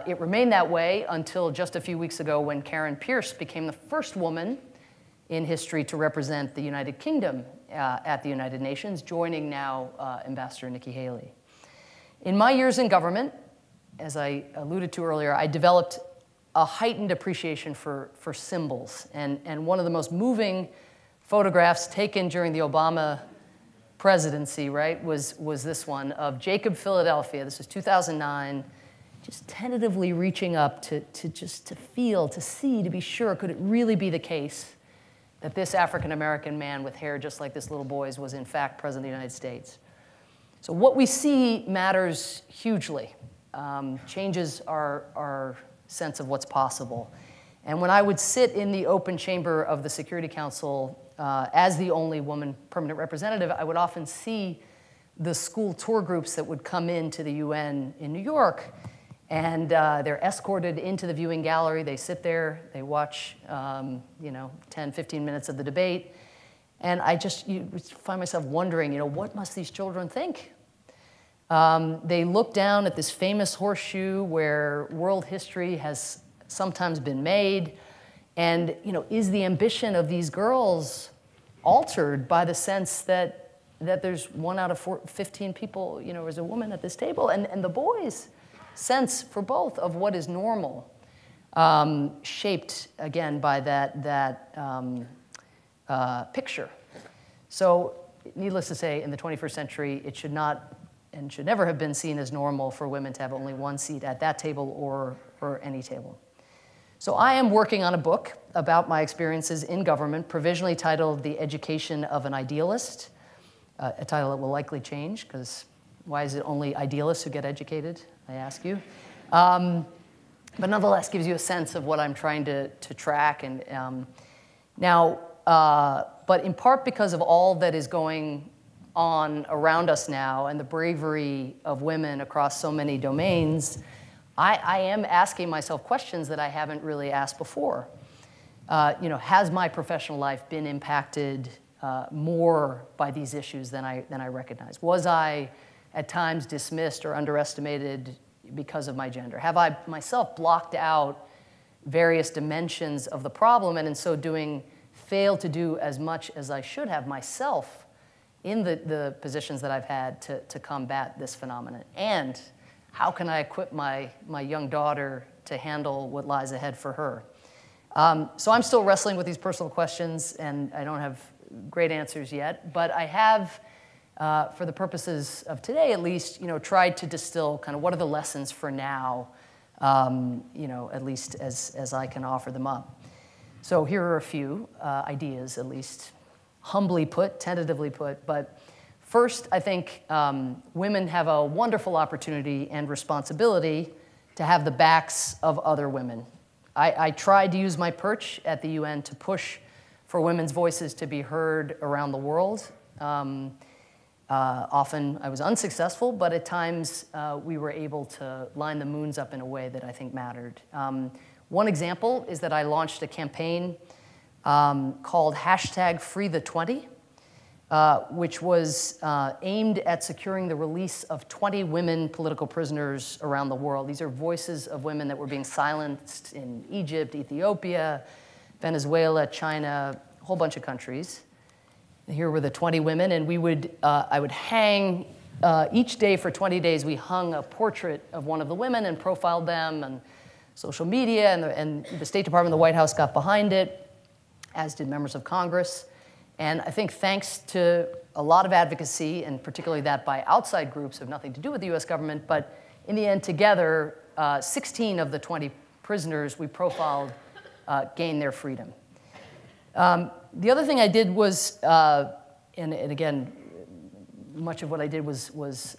it remained that way until just a few weeks ago when Karen Pierce became the first woman in history to represent the United Kingdom at the United Nations, joining now Ambassador Nikki Haley. In my years in government, as I alluded to earlier, I developed a heightened appreciation for symbols. And one of the most moving photographs taken during the Obama presidency, right, was this one of Jacob Philadelphia. This was 2009, just tentatively reaching up to feel, to see, to be sure, could it really be the case that this African-American man with hair just like this little boy's was in fact President of the United States. So what we see matters hugely. Changes our sense of what's possible. And when I would sit in the open chamber of the Security Council as the only woman permanent representative, I would often see the school tour groups that would come into the UN in New York, and they're escorted into the viewing gallery. They sit there, they watch 10, 15 minutes of the debate, and you find myself wondering, what must these children think? They look down at this famous horseshoe where world history has sometimes been made, and is the ambition of these girls altered by the sense that there's 1 out of 15 people, as a woman at this table, and the boys' sense for both of what is normal, shaped again by that picture. So, needless to say, in the 21st century, it should not and should never have been seen as normal for women to have only one seat at that table or any table. So I am working on a book about my experiences in government, provisionally titled The Education of an Idealist, a title that will likely change, because why is it only idealists who get educated, I ask you? But nonetheless gives you a sense of what I'm trying to track. And but in part because of all that is going on around us now and the bravery of women across so many domains, I am asking myself questions that I haven't really asked before. Has my professional life been impacted more by these issues than I recognize? Was I at times dismissed or underestimated because of my gender? Have I myself blocked out various dimensions of the problem, and in so doing failed to do as much as I should have myself in the positions that I've had to combat this phenomenon? And how can I equip my young daughter to handle what lies ahead for her? So I'm still wrestling with these personal questions, and I don't have great answers yet, but I have, for the purposes of today at least, tried to distill kind of what are the lessons for now, at least as I can offer them up. So here are a few ideas, at least humbly put, tentatively put, but first, I think women have a wonderful opportunity and responsibility to have the backs of other women. I tried to use my perch at the UN to push for women's voices to be heard around the world. Often I was unsuccessful, but at times we were able to line the moons up in a way that I think mattered. One example is that I launched a campaign called #FreeThe20, which was aimed at securing the release of 20 women political prisoners around the world. These are voices of women that were being silenced in Egypt, Ethiopia, Venezuela, China, a whole bunch of countries. Here were the 20 women, and I would hang, each day for 20 days, we hung a portrait of one of the women and profiled them on social media, and the State Department and the White House got behind it, as did members of Congress. And I think thanks to a lot of advocacy, and particularly that by outside groups who have nothing to do with the US government, but in the end together, 16 of the 20 prisoners we profiled gained their freedom. The other thing I did was, and again, much of what I did was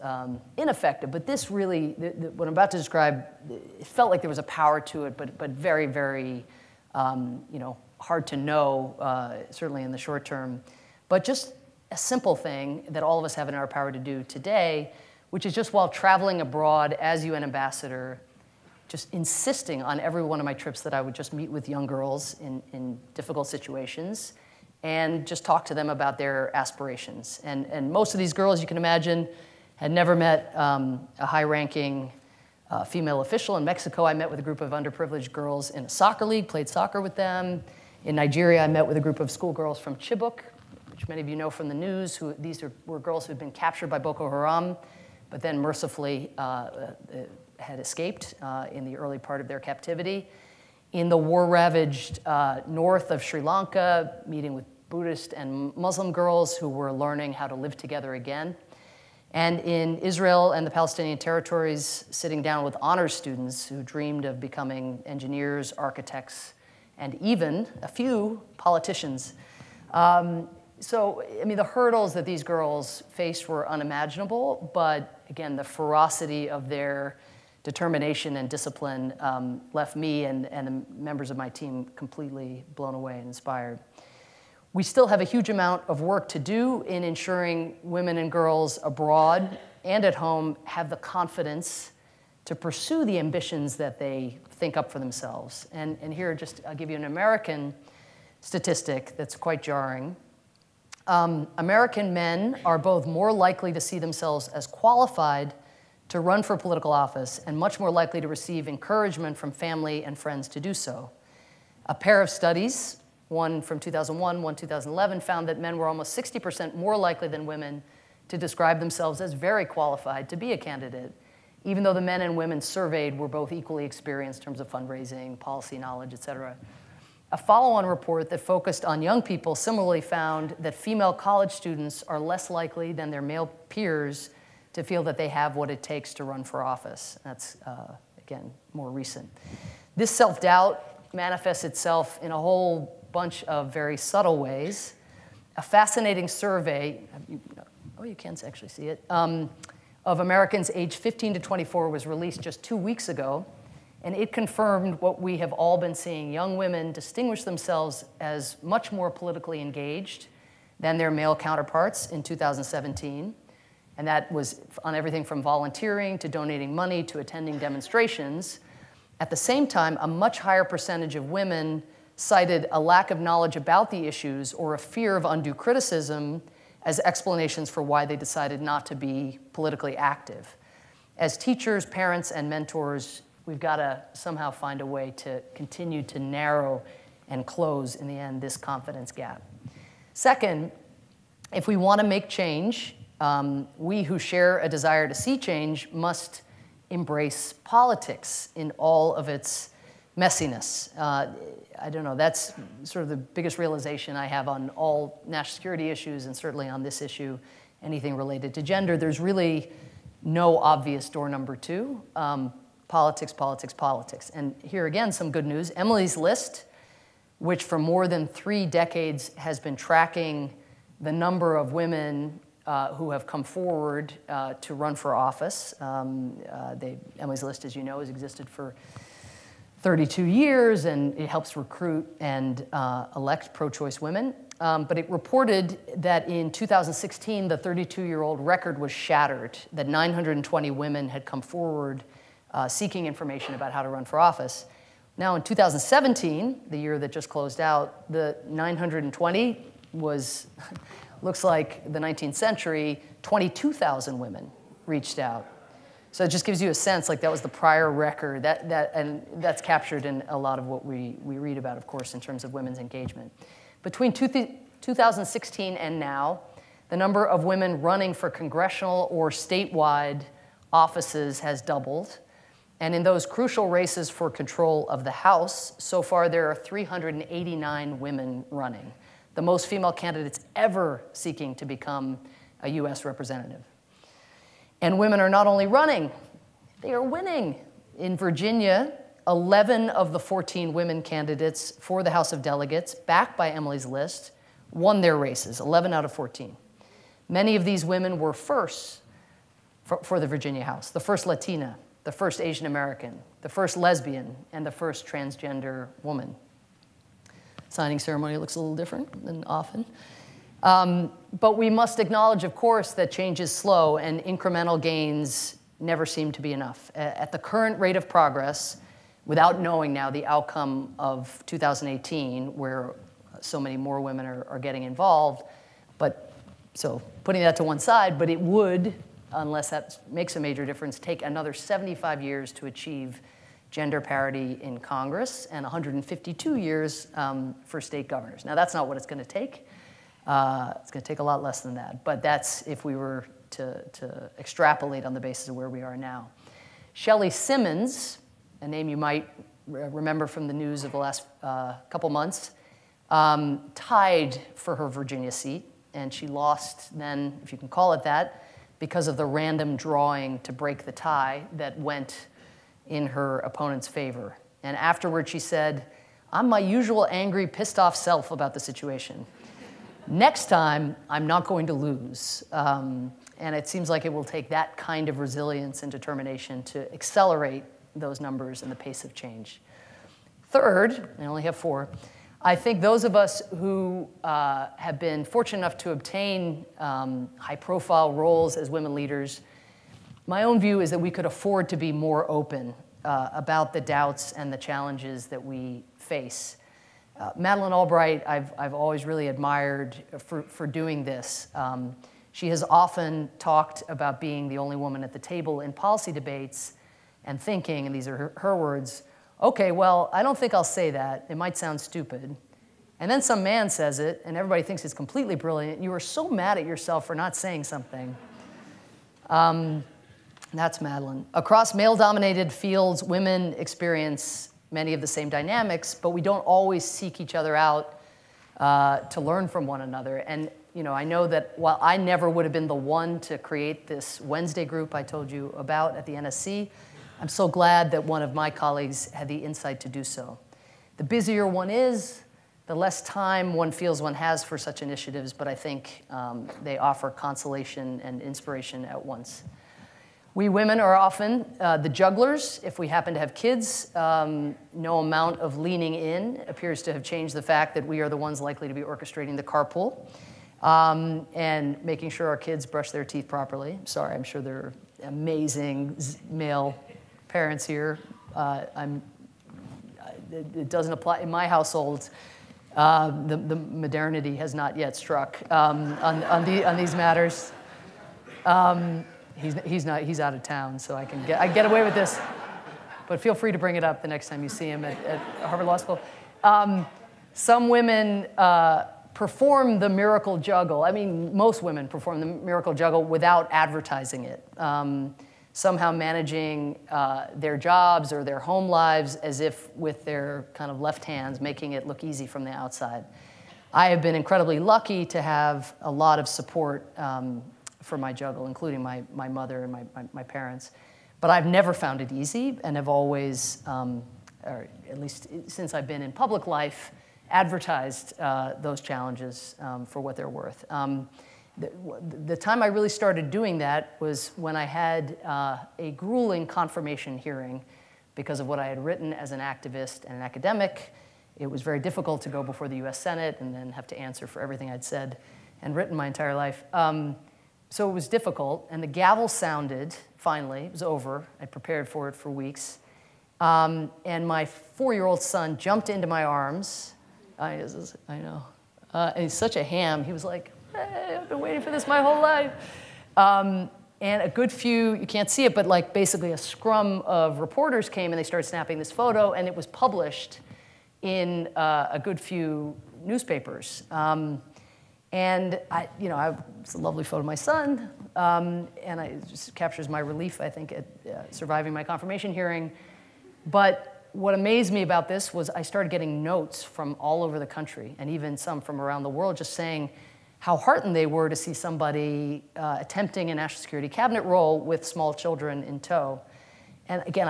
ineffective, but this really, what I'm about to describe, it felt like there was a power to it, but very, very, hard to know, certainly in the short term. But just a simple thing that all of us have in our power to do today, which is just while traveling abroad as UN ambassador, just insisting on every one of my trips that I would just meet with young girls in difficult situations and just talk to them about their aspirations. And most of these girls, you can imagine, had never met a high-ranking female official. In Mexico, I met with a group of underprivileged girls in a soccer league, played soccer with them. In Nigeria, I met with a group of schoolgirls from Chibok, which many of you know from the news. These were girls who had been captured by Boko Haram, but then mercifully had escaped in the early part of their captivity. In the war-ravaged north of Sri Lanka, meeting with Buddhist and Muslim girls who were learning how to live together again. And in Israel and the Palestinian territories, sitting down with honors students who dreamed of becoming engineers, architects, and even a few politicians. So, I mean, the hurdles that these girls faced were unimaginable, but again, the ferocity of their determination and discipline left me and the members of my team completely blown away and inspired. We still have a huge amount of work to do in ensuring women and girls abroad and at home have the confidence to pursue the ambitions that they think up for themselves. And here, I'll give you an American statistic that's quite jarring. American men are both more likely to see themselves as qualified to run for political office and much more likely to receive encouragement from family and friends to do so. A pair of studies, one from 2001, one 2011, found that men were almost 60% more likely than women to describe themselves as very qualified to be a candidate, even though the men and women surveyed were both equally experienced in terms of fundraising, policy knowledge, et cetera. A follow-on report that focused on young people similarly found that female college students are less likely than their male peers to feel that they have what it takes to run for office. That's, again, more recent. This self-doubt manifests itself in a whole bunch of very subtle ways. A fascinating survey, you can actually see it, of Americans aged 15 to 24 was released just 2 weeks ago. And it confirmed what we have all been seeing. Young women distinguish themselves as much more politically engaged than their male counterparts in 2017. And that was on everything from volunteering to donating money to attending demonstrations. At the same time, a much higher percentage of women cited a lack of knowledge about the issues or a fear of undue criticism as explanations for why they decided not to be politically active. As teachers, parents, and mentors, we've got to somehow find a way to continue to narrow and close, in the end, this confidence gap. Second, if we want to make change, we who share a desire to see change must embrace politics in all of its messiness. I don't know, that's sort of the biggest realization I have on all national security issues, and certainly on this issue, anything related to gender. There's really no obvious door number two. Politics, politics, politics. And here again, some good news. Emily's List, which for more than 3 decades has been tracking the number of women who have come forward to run for office. Emily's List, as you know, has existed for 32 years, and it helps recruit and elect pro-choice women. But it reported that in 2016, the 32-year-old record was shattered, that 920 women had come forward seeking information about how to run for office. Now in 2017, the year that just closed out, the 920 was, looks like the 19th century, 22,000 women reached out. So it just gives you a sense, like that was the prior record, and that's captured in a lot of what we read about, of course, in terms of women's engagement. Between 2016 and now, the number of women running for congressional or statewide offices has doubled. And in those crucial races for control of the House, so far there are 389 women running, the most female candidates ever seeking to become a US representative. And women are not only running, they are winning. In Virginia, 11 of the 14 women candidates for the House of Delegates, backed by Emily's List, won their races, 11 out of 14. Many of these women were first for the Virginia House, the first Latina, the first Asian American, the first lesbian, and the first transgender woman. Signing ceremony looks a little different than often. But we must acknowledge, of course, that change is slow and incremental gains never seem to be enough. At the current rate of progress, without knowing now the outcome of 2018, where so many more women are getting involved, so putting that to one side, but it would, unless that makes a major difference, take another 75 years to achieve gender parity in Congress and 152 years for state governors. Now, that's not what it's going to take. It's going to take a lot less than that. But that's if we were to extrapolate on the basis of where we are now. Shelley Simmons, a name you might remember from the news of the last couple months, tied for her Virginia seat. And she lost then, if you can call it that, because of the random drawing to break the tie that went in her opponent's favor. And afterward, she said, "I'm my usual angry, pissed off self about the situation." Next time, I'm not going to lose. And it seems like it will take that kind of resilience and determination to accelerate those numbers and the pace of change. Third, I only have 4, I think those of us who have been fortunate enough to obtain high-profile roles as women leaders, my own view is that we could afford to be more open about the doubts and the challenges that we face. Madeleine Albright, I've always really admired for doing this. She has often talked about being the only woman at the table in policy debates and thinking, and these are her words, okay, well, I don't think I'll say that. It might sound stupid. And then some man says it, and everybody thinks it's completely brilliant. You are so mad at yourself for not saying something. That's Madeleine. Across male-dominated fields, women experience many of the same dynamics, but we don't always seek each other out to learn from one another. And I know that while I never would have been the one to create this Wednesday group I told you about at the NSC, I'm so glad that one of my colleagues had the insight to do so. The busier one is, the less time one feels one has for such initiatives, but I think they offer consolation and inspiration at once. We women are often the jugglers. If we happen to have kids, no amount of leaning in appears to have changed the fact that we are the ones likely to be orchestrating the carpool and making sure our kids brush their teeth properly. Sorry, I'm sure there are amazing male parents here. It doesn't apply in my household. The modernity has not yet struck on these matters. He's out of town, so I get away with this. But feel free to bring it up the next time you see him at Harvard Law School. Some women perform the miracle juggle. I mean, most women perform the miracle juggle without advertising it. Somehow managing their jobs or their home lives as if with their kind of left hands, making it look easy from the outside. I have been incredibly lucky to have a lot of support for my juggle, including my mother and my parents. But I've never found it easy and have always, or at least since I've been in public life, advertised those challenges for what they're worth. The time I really started doing that was when I had a grueling confirmation hearing because of what I had written as an activist and an academic. It was very difficult to go before the US Senate and then have to answer for everything I'd said and written my entire life. So it was difficult, and the gavel sounded, finally. It was over. I prepared for it for weeks. And my 4-year-old son jumped into my arms. I know. And he's such a ham. He was like, hey, I've been waiting for this my whole life. And a good few, you can't see it, but like basically a scrum of reporters came and they started snapping this photo, and it was published in a good few newspapers. And it's a lovely photo of my son, and it just captures my relief, I think, at surviving my confirmation hearing. But what amazed me about this was I started getting notes from all over the country, and even some from around the world, just saying how heartened they were to see somebody attempting a national security cabinet role with small children in tow. And again,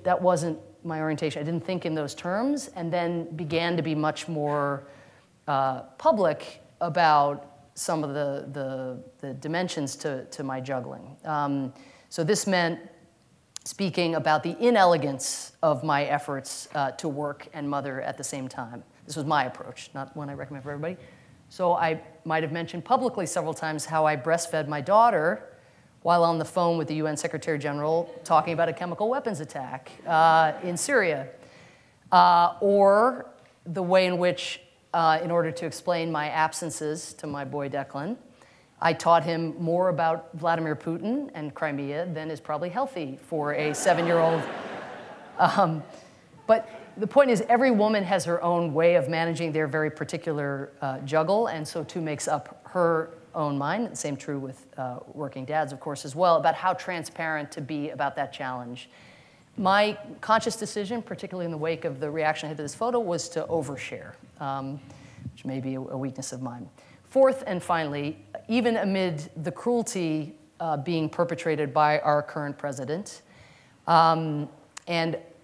that wasn't my orientation. I didn't think in those terms, and then began to be much more public about some of the dimensions to my juggling. So this meant speaking about the inelegance of my efforts to work and mother at the same time. This was my approach, not one I recommend for everybody. So I might have mentioned publicly several times how I breastfed my daughter while on the phone with the UN Secretary General talking about a chemical weapons attack in Syria. Or the way in which, in order to explain my absences to my boy Declan, I taught him more about Vladimir Putin and Crimea than is probably healthy for a 7-year-old. But the point is, every woman has her own way of managing their very particular juggle, and so too makes up her own mind. Same true with working dads, of course, as well, about how transparent to be about that challenge. My conscious decision, particularly in the wake of the reaction I had to this photo, was to overshare, which may be a weakness of mine. Fourth and finally, even amid the cruelty being perpetrated by our current president, and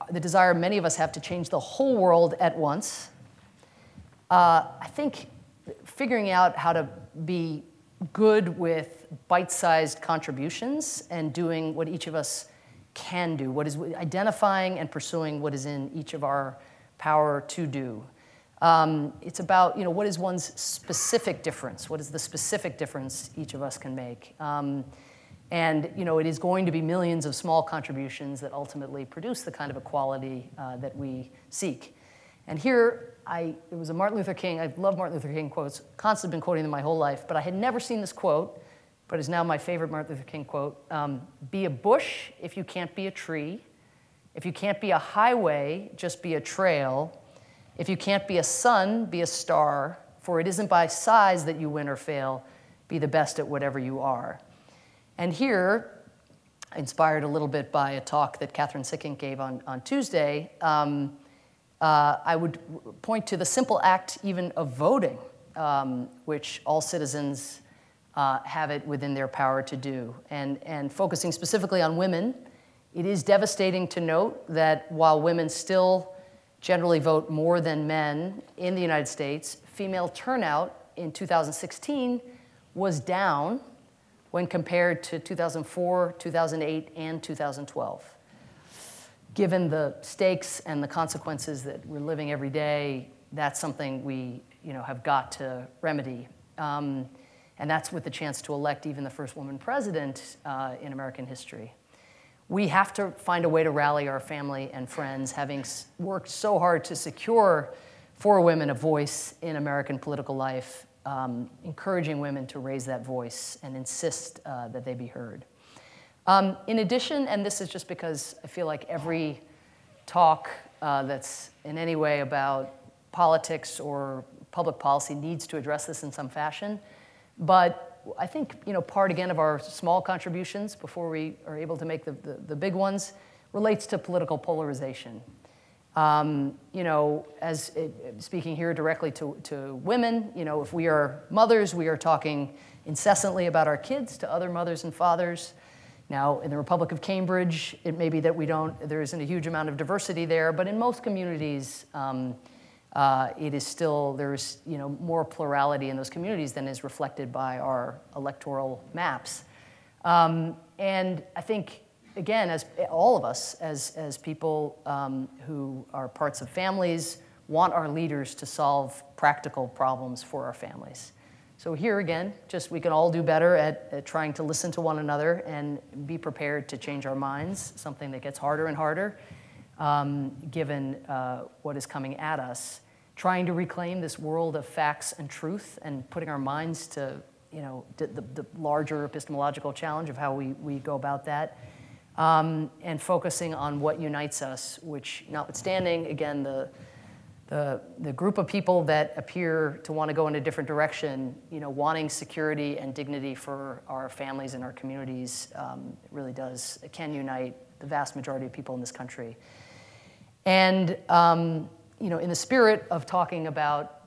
the desire many of us have to change the whole world at once, I think figuring out how to be good with bite-sized contributions and doing what each of us can do, what is identifying and pursuing what is in each of our power to do. It's about, what is one's specific difference? What is the specific difference each of us can make? And it is going to be millions of small contributions that ultimately produce the kind of equality that we seek. And here, it was a Martin Luther King. I love Martin Luther King quotes. Constantly been quoting them my whole life, but I had never seen this quote, but is now my favorite Martin Luther King quote. Be a bush if you can't be a tree. If you can't be a highway, just be a trail. If you can't be a sun, be a star. For it isn't by size that you win or fail. Be the best at whatever you are. And here, inspired a little bit by a talk that Catherine Sickink gave on Tuesday, I would point to the simple act even of voting, which all citizens have it within their power to do. And focusing specifically on women, it is devastating to note that while women still generally vote more than men in the United States, female turnout in 2016 was down when compared to 2004, 2008, and 2012. Given the stakes and the consequences that we're living every day, that's something we have got to remedy. And that's with the chance to elect even the first woman president in American history. We have to find a way to rally our family and friends, having worked so hard to secure for women a voice in American political life, encouraging women to raise that voice and insist that they be heard. In addition, and this is just because I feel like every talk that's in any way about politics or public policy needs to address this in some fashion, but I think part again of our small contributions before we are able to make the big ones relates to political polarization. Speaking here directly to women, if we are mothers, we are talking incessantly about our kids to other mothers and fathers. Now, in the Republic of Cambridge, it may be that there isn't a huge amount of diversity there, but in most communities, it is still, there's more plurality in those communities than is reflected by our electoral maps. And I think, again, as all of us, as people who are parts of families, want our leaders to solve practical problems for our families. So here again, we can all do better at trying to listen to one another and be prepared to change our minds, something that gets harder and harder given what is coming at us. Trying to reclaim this world of facts and truth and putting our minds to the larger epistemological challenge of how we go about that. And focusing on what unites us, which notwithstanding, again, the group of people that appear to want to go in a different direction, wanting security and dignity for our families and our communities really can unite the vast majority of people in this country. And in the spirit of talking about,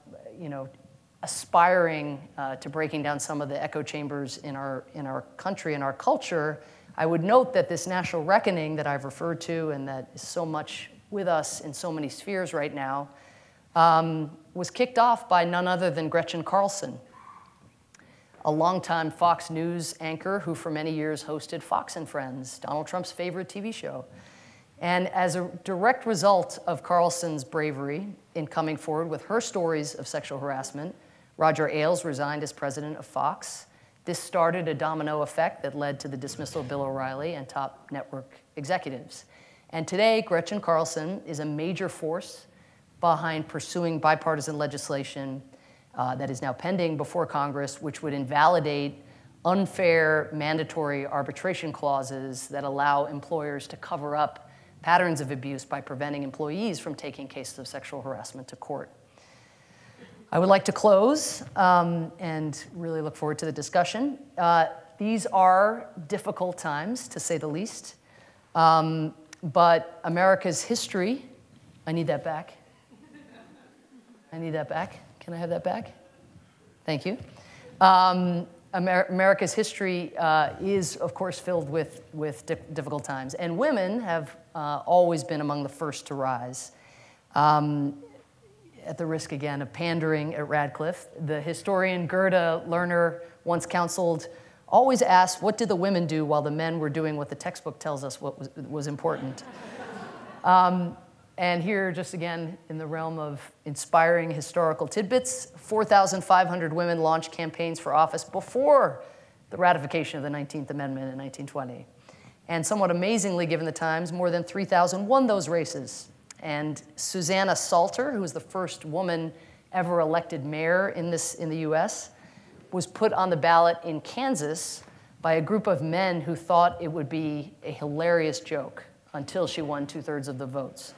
aspiring to breaking down some of the echo chambers in our country and our culture, I would note that this national reckoning that I've referred to and that is so much with us in so many spheres right now was kicked off by none other than Gretchen Carlson, a longtime Fox News anchor who for many years hosted Fox and Friends, Donald Trump's favorite TV show. And as a direct result of Carlson's bravery in coming forward with her stories of sexual harassment, Roger Ailes resigned as president of Fox. This started a domino effect that led to the dismissal of Bill O'Reilly and top network executives. And today, Gretchen Carlson is a major force behind pursuing bipartisan legislation that is now pending before Congress, which would invalidate unfair mandatory arbitration clauses that allow employers to cover up patterns of abuse by preventing employees from taking cases of sexual harassment to court. I would like to close and really look forward to the discussion. These are difficult times, to say the least, but America's history, I need that back. I need that back. Can I have that back? Thank you. America's history is, of course, filled with difficult times, and women have always been among the first to rise. at the risk again of pandering at Radcliffe, the historian Gerda Lerner once counseled, always ask, what did the women do while the men were doing what the textbook tells us what was important? And here, just again, in the realm of inspiring historical tidbits, 4,500 women launched campaigns for office before the ratification of the 19th Amendment in 1920. And somewhat amazingly, given the times, more than 3,000 won those races. And Susanna Salter, who was the first woman ever elected mayor in the US, was put on the ballot in Kansas by a group of men who thought it would be a hilarious joke until she won 2/3 of the votes.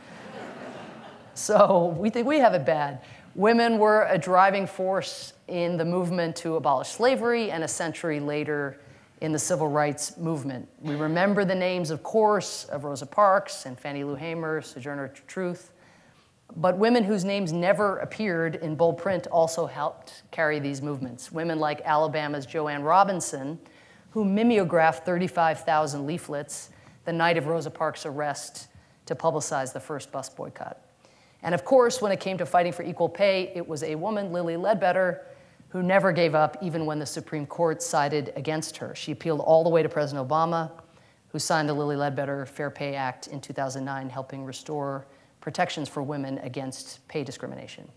So we think we have it bad. Women were a driving force in the movement to abolish slavery, and a century later in the civil rights movement. We remember the names, of course, of Rosa Parks and Fannie Lou Hamer, Sojourner Truth. But women whose names never appeared in bold print also helped carry these movements. Women like Alabama's Joanne Robinson, who mimeographed 35,000 leaflets the night of Rosa Parks' arrest to publicize the first bus boycott. And of course, when it came to fighting for equal pay, it was a woman, Lilly Ledbetter, who never gave up even when the Supreme Court sided against her. She appealed all the way to President Obama, who signed the Lilly Ledbetter Fair Pay Act in 2009, helping restore protections for women against pay discrimination.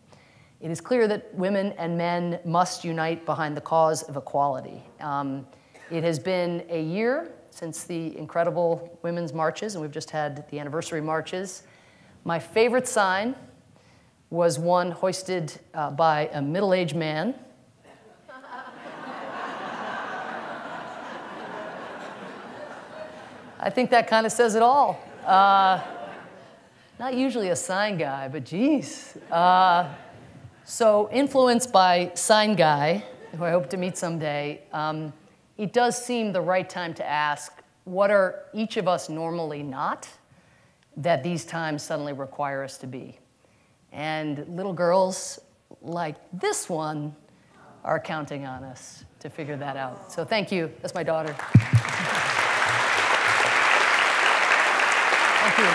It is clear that women and men must unite behind the cause of equality. It has been a year since the incredible women's marches, and we've just had the anniversary marches. My favorite sign was one hoisted by a middle-aged man. I think that kind of says it all. Not usually a sign guy, but geez. So influenced by Sign Guy, who I hope to meet someday, it does seem the right time to ask, what are each of us normally not that these times suddenly require us to be? And little girls like this one are counting on us to figure that out. So thank you. That's my daughter. Thank you.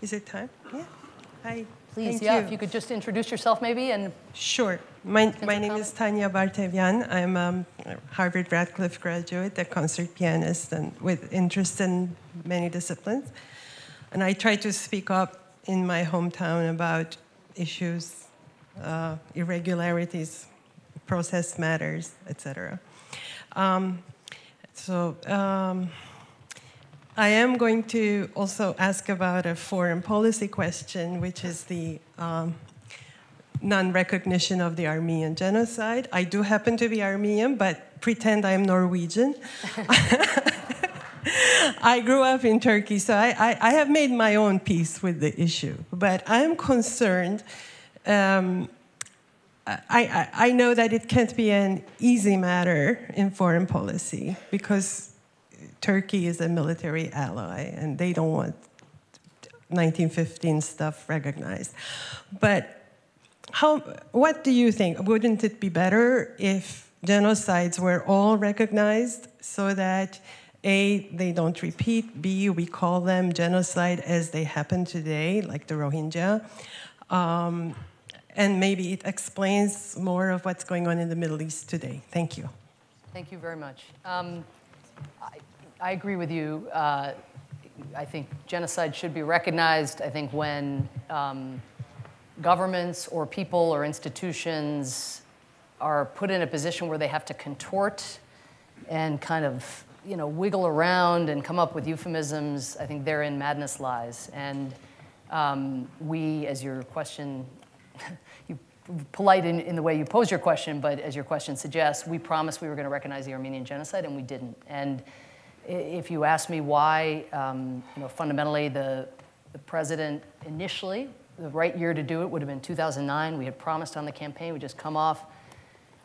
Is it time? Yeah. Hi. Please, Thank yeah, you. if you could just introduce yourself maybe and... Sure. My name is Tanya Bartevyan. I'm a Harvard Radcliffe graduate, a concert pianist, and with interest in many disciplines. And I try to speak up in my hometown about issues, irregularities, process matters, etc. I am going to also ask about a foreign policy question, which is the non-recognition of the Armenian genocide. I do happen to be Armenian, but pretend I'm Norwegian. I grew up in Turkey, so I have made my own peace with the issue. But I am concerned. I know that it can't be an easy matter in foreign policy because Turkey is a military ally, and they don't want 1915 stuff recognized. But what do you think? Wouldn't it be better if genocides were all recognized so that, A, they don't repeat, B, we call them genocide as they happen today, like the Rohingya, and maybe it explains more of what's going on in the Middle East today. Thank you. Thank you very much. I agree with you. I think genocide should be recognized. I think when governments or people or institutions are put in a position where they have to contort and kind of wiggle around and come up with euphemisms, I think therein madness lies. And we, as your question, polite in the way you pose your question, but as your question suggests, we promised we were going to recognize the Armenian genocide, and we didn't. And if you ask me why, fundamentally the president initially, the right year to do it would have been 2009. We had promised on the campaign we'd just come off,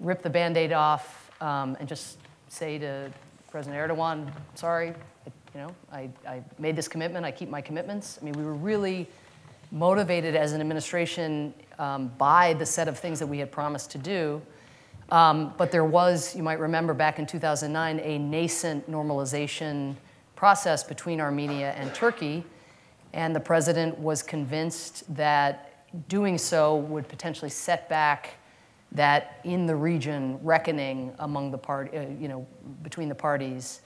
rip the Band-Aid off, and just say to President Erdogan, sorry, I made this commitment, I keep my commitments. I mean, we were really motivated as an administration by the set of things that we had promised to do. But there was, you might remember back in 2009, a nascent normalization process between Armenia and Turkey. And the president was convinced that doing so would potentially set back that in the region reckoning among the between the parties.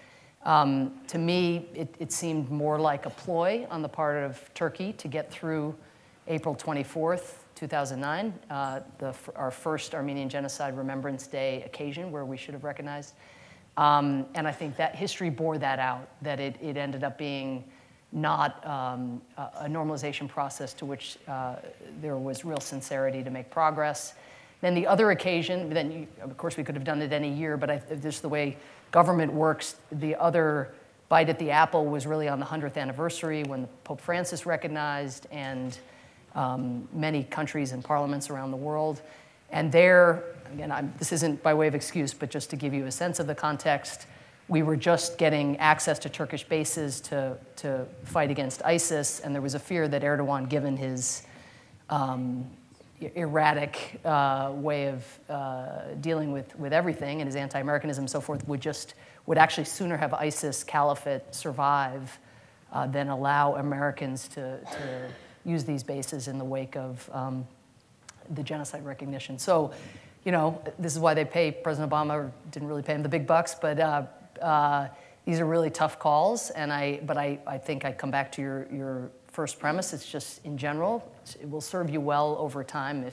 To me, it seemed more like a ploy on the part of Turkey to get through April 24th, 2009, our first Armenian Genocide Remembrance Day occasion where we should have recognized. And I think that history bore that out, that it ended up being not a normalization process to which there was real sincerity to make progress. Then the other occasion, of course we could have done it any year, but just the way government works, the other bite at the apple was really on the 100th anniversary when Pope Francis recognized, and many countries and parliaments around the world. And there, again, this isn't by way of excuse, but just to give you a sense of the context, we were just getting access to Turkish bases to fight against ISIS, and there was a fear that Erdogan, given his erratic way of dealing with everything and his anti-Americanism and so forth, would actually sooner have ISIS caliphate survive than allow Americans to use these bases in the wake of the genocide recognition. So, this is why they pay President Obama, didn't really pay him the big bucks, but these are really tough calls. But I think I come back to your first premise. It's just, in general, it will serve you well over time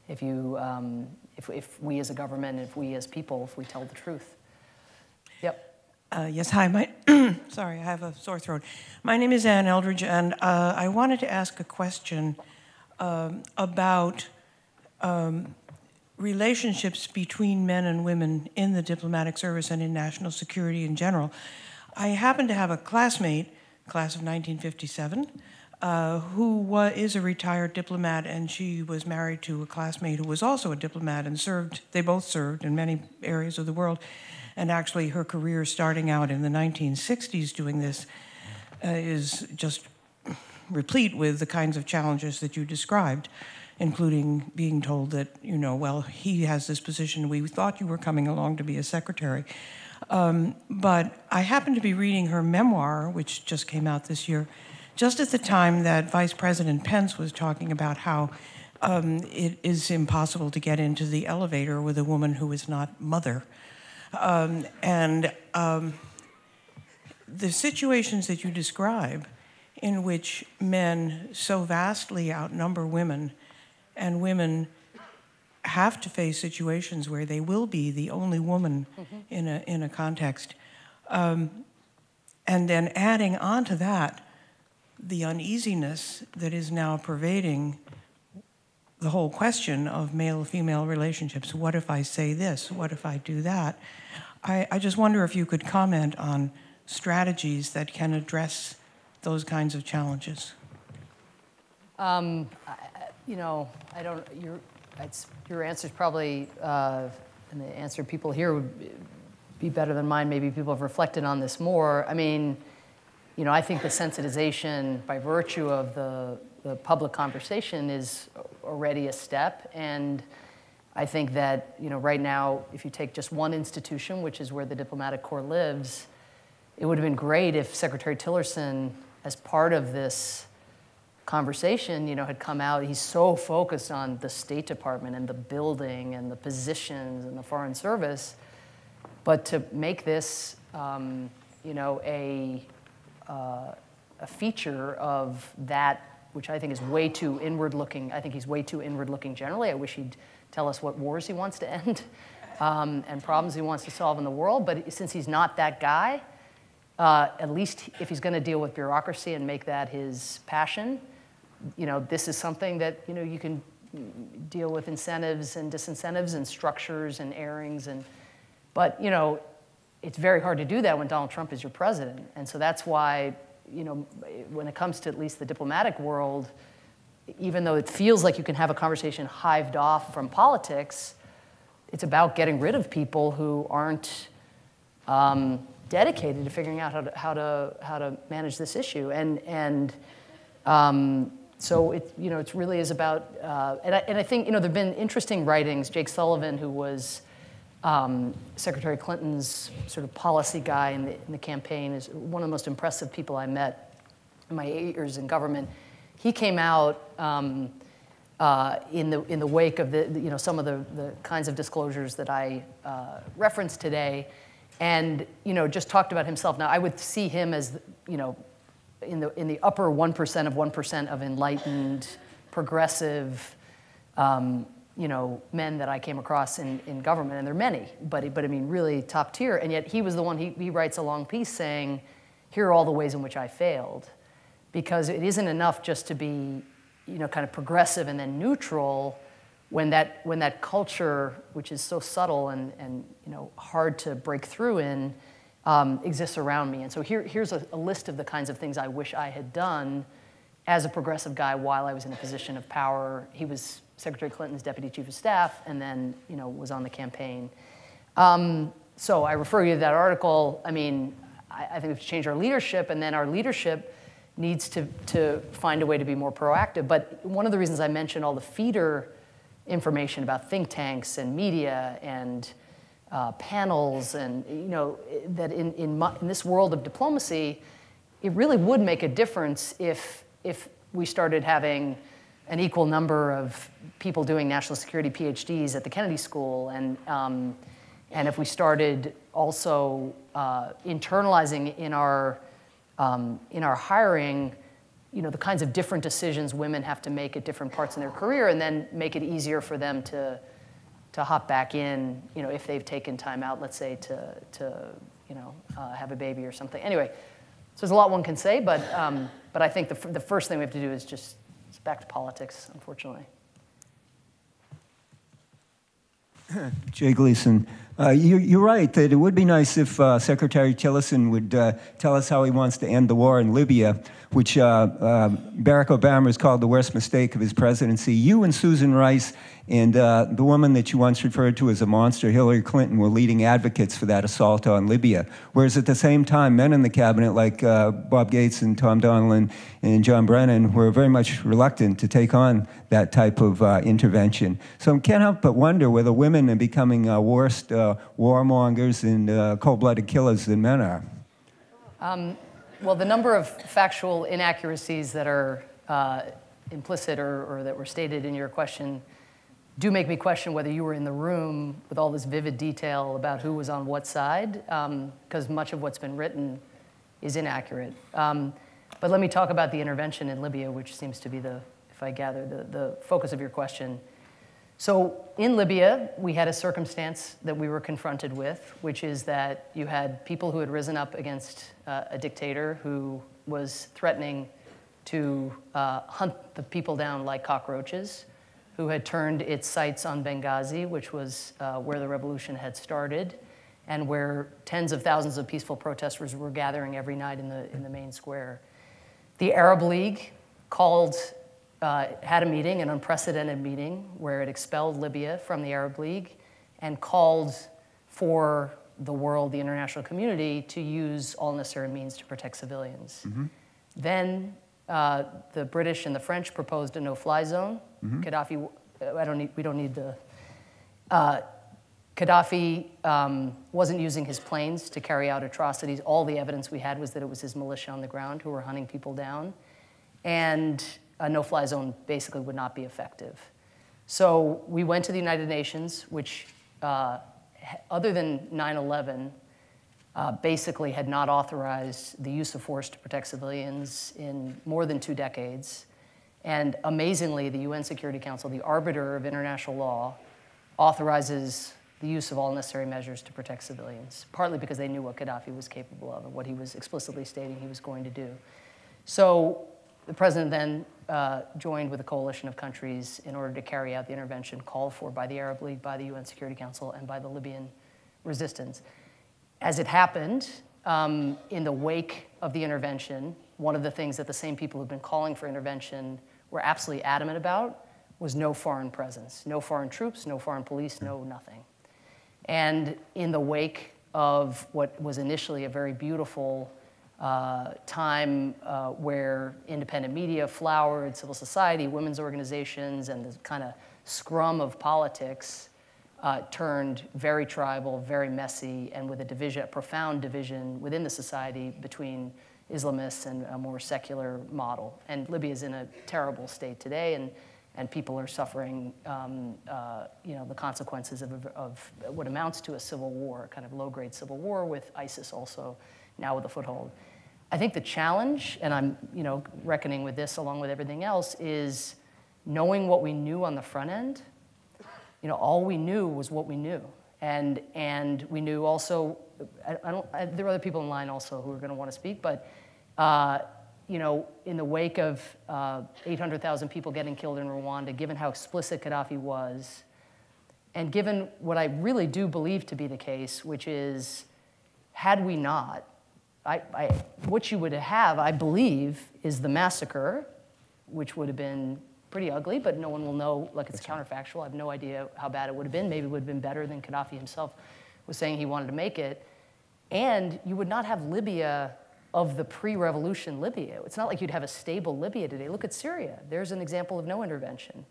if we as a government, if we as people, if we tell the truth. Yep. Yes, hi. Sorry, I have a sore throat. My name is Ann Eldridge, and I wanted to ask a question about relationships between men and women in the diplomatic service and in national security in general. I happen to have a classmate, class of 1957, who is a retired diplomat, and she was married to a classmate who was also a diplomat and they both served in many areas of the world. And actually, her career starting out in the 1960s doing this is just replete with the kinds of challenges that you described, including being told that, well, he has this position, we thought you were coming along to be a secretary. But I happened to be reading her memoir, which just came out this year, just at the time that Vice President Pence was talking about how it is impossible to get into the elevator with a woman who is not mother. The situations that you describe in which men so vastly outnumber women, and women have to face situations where they will be the only woman in a context, and then adding on to that the uneasiness that is now pervading the whole question of male-female relationships. What if I say this? What if I do that? I just wonder if you could comment on strategies that can address those kinds of challenges. I don't. Your answer is probably, and the answer people here would be better than mine. Maybe people have reflected on this more. I mean, I think the sensitization by virtue of the public conversation is already a step, and I think that right now, if you take just one institution, which is where the diplomatic corps lives, it would have been great if Secretary Tillerson, as part of this conversation, had come out. He's so focused on the State Department and the building and the positions and the Foreign Service, but to make this, a feature of that, which I think is way too inward-looking. I think he's way too inward-looking generally. I wish he'd tell us what wars he wants to end and problems he wants to solve in the world. But since he's not that guy, at least if he's going to deal with bureaucracy and make that his passion, this is something that you can deal with incentives and disincentives and structures and airings but it's very hard to do that when Donald Trump is your president. And so that's why when it comes to at least the diplomatic world, even though it feels like you can have a conversation hived off from politics, it's about getting rid of people who aren't dedicated to figuring out how to manage this issue. So it really is about, and I think there've been interesting writings. Jake Sullivan, who was Secretary Clinton's sort of policy guy in the campaign, is one of the most impressive people I met in my 8 years in government. He came out in the wake of some of the kinds of disclosures that I referenced today, and just talked about himself. Now, I would see him as in the upper 1% of 1% of enlightened, progressive, men that I came across in government, and there are many, but I mean really top tier. And yet he was the one, he writes a long piece saying, here are all the ways in which I failed. Because it isn't enough just to be kind of progressive and then neutral when that culture, which is so subtle and hard to break through in, exists around me. And so here's a list of the kinds of things I wish I had done as a progressive guy while I was in a position of power. He was Secretary Clinton's deputy chief of staff, and then was on the campaign. So I refer you to that article. I mean, I think we have to change our leadership, and then our leadership needs to find a way to be more proactive. But one of the reasons I mentioned all the feeder information about think tanks and media and panels, and that in this world of diplomacy, it really would make a difference if we started having an equal number of people doing national security PhDs at the Kennedy School, and if we started also internalizing in our hiring, the kinds of different decisions women have to make at different parts in their career, and then make it easier for them to hop back in, if they've taken time out, let's say, to have a baby or something. Anyway, so there's a lot one can say, but I think the first thing we have to do is just back to politics, unfortunately. Jay Gleason, you're right that it would be nice if Secretary Tillerson would tell us how he wants to end the war in Libya, which Barack Obama has called the worst mistake of his presidency. You and Susan Rice and the woman that you once referred to as a monster, Hillary Clinton, were leading advocates for that assault on Libya. Whereas at the same time, men in the cabinet like Bob Gates and Tom Donilon and John Brennan were very much reluctant to take on that type of intervention. So I can't help but wonder whether women are becoming worse warmongers and cold-blooded killers than men are. Well, the number of factual inaccuracies that are implicit or that were stated in your question do make me question whether you were in the room with all this vivid detail about who was on what side, because much of what's been written is inaccurate. But let me talk about the intervention in Libya, which seems to be if I gather, the focus of your question. So in Libya, we had a circumstance that we were confronted with, which is that you had people who had risen up against a dictator who was threatening to hunt the people down like cockroaches, who had turned its sights on Benghazi, which was where the revolution had started, and where tens of thousands of peaceful protesters were gathering every night in the main square. The Arab League had a meeting, an unprecedented meeting, where it expelled Libya from the Arab League and called for the world, the international community, to use all necessary means to protect civilians. Mm-hmm. Then the British and the French proposed a no-fly zone. Mm-hmm. Gaddafi wasn't using his planes to carry out atrocities. All the evidence we had was that it was his militia on the ground who were hunting people down. And a no-fly zone basically would not be effective. So we went to the United Nations, which, other than 9/11, basically had not authorized the use of force to protect civilians in more than 2 decades. And amazingly, the UN Security Council, the arbiter of international law, authorizes the use of all necessary measures to protect civilians, partly because they knew what Gaddafi was capable of and what he was explicitly stating he was going to do. So the president then joined with a coalition of countries in order to carry out the intervention called for by the Arab League, by the UN Security Council, and by the Libyan resistance. As it happened, in the wake of the intervention, one of the things that the same people who've been calling for intervention were absolutely adamant about was no foreign presence, no foreign troops, no foreign police, no nothing. And in the wake of what was initially a very beautiful time where independent media flowered, civil society, women's organizations, and the kind of scrum of politics turned very tribal, very messy, and with a division, a profound division within the society between Islamists and a more secular model. And Libya is in a terrible state today, and people are suffering the consequences of what amounts to a civil war, kind of low-grade civil war with ISIS also now with a foothold. I think the challenge, and I'm reckoning with this along with everything else, is knowing what we knew on the front end. All we knew was what we knew. And we knew also, there are other people in line also who are going to want to speak, but in the wake of 800,000 people getting killed in Rwanda, given how explicit Gaddafi was, and given what I really do believe to be the case, which is, had we not, what you would have, I believe, is the massacre, which would have been pretty ugly, but no one will know, like it's counterfactual. I have no idea how bad it would have been. Maybe it would have been better than Gaddafi himself was saying he wanted to make it. And you would not have Libya of the pre-revolution Libya. It's not like you'd have a stable Libya today. Look at Syria. There's an example of no intervention.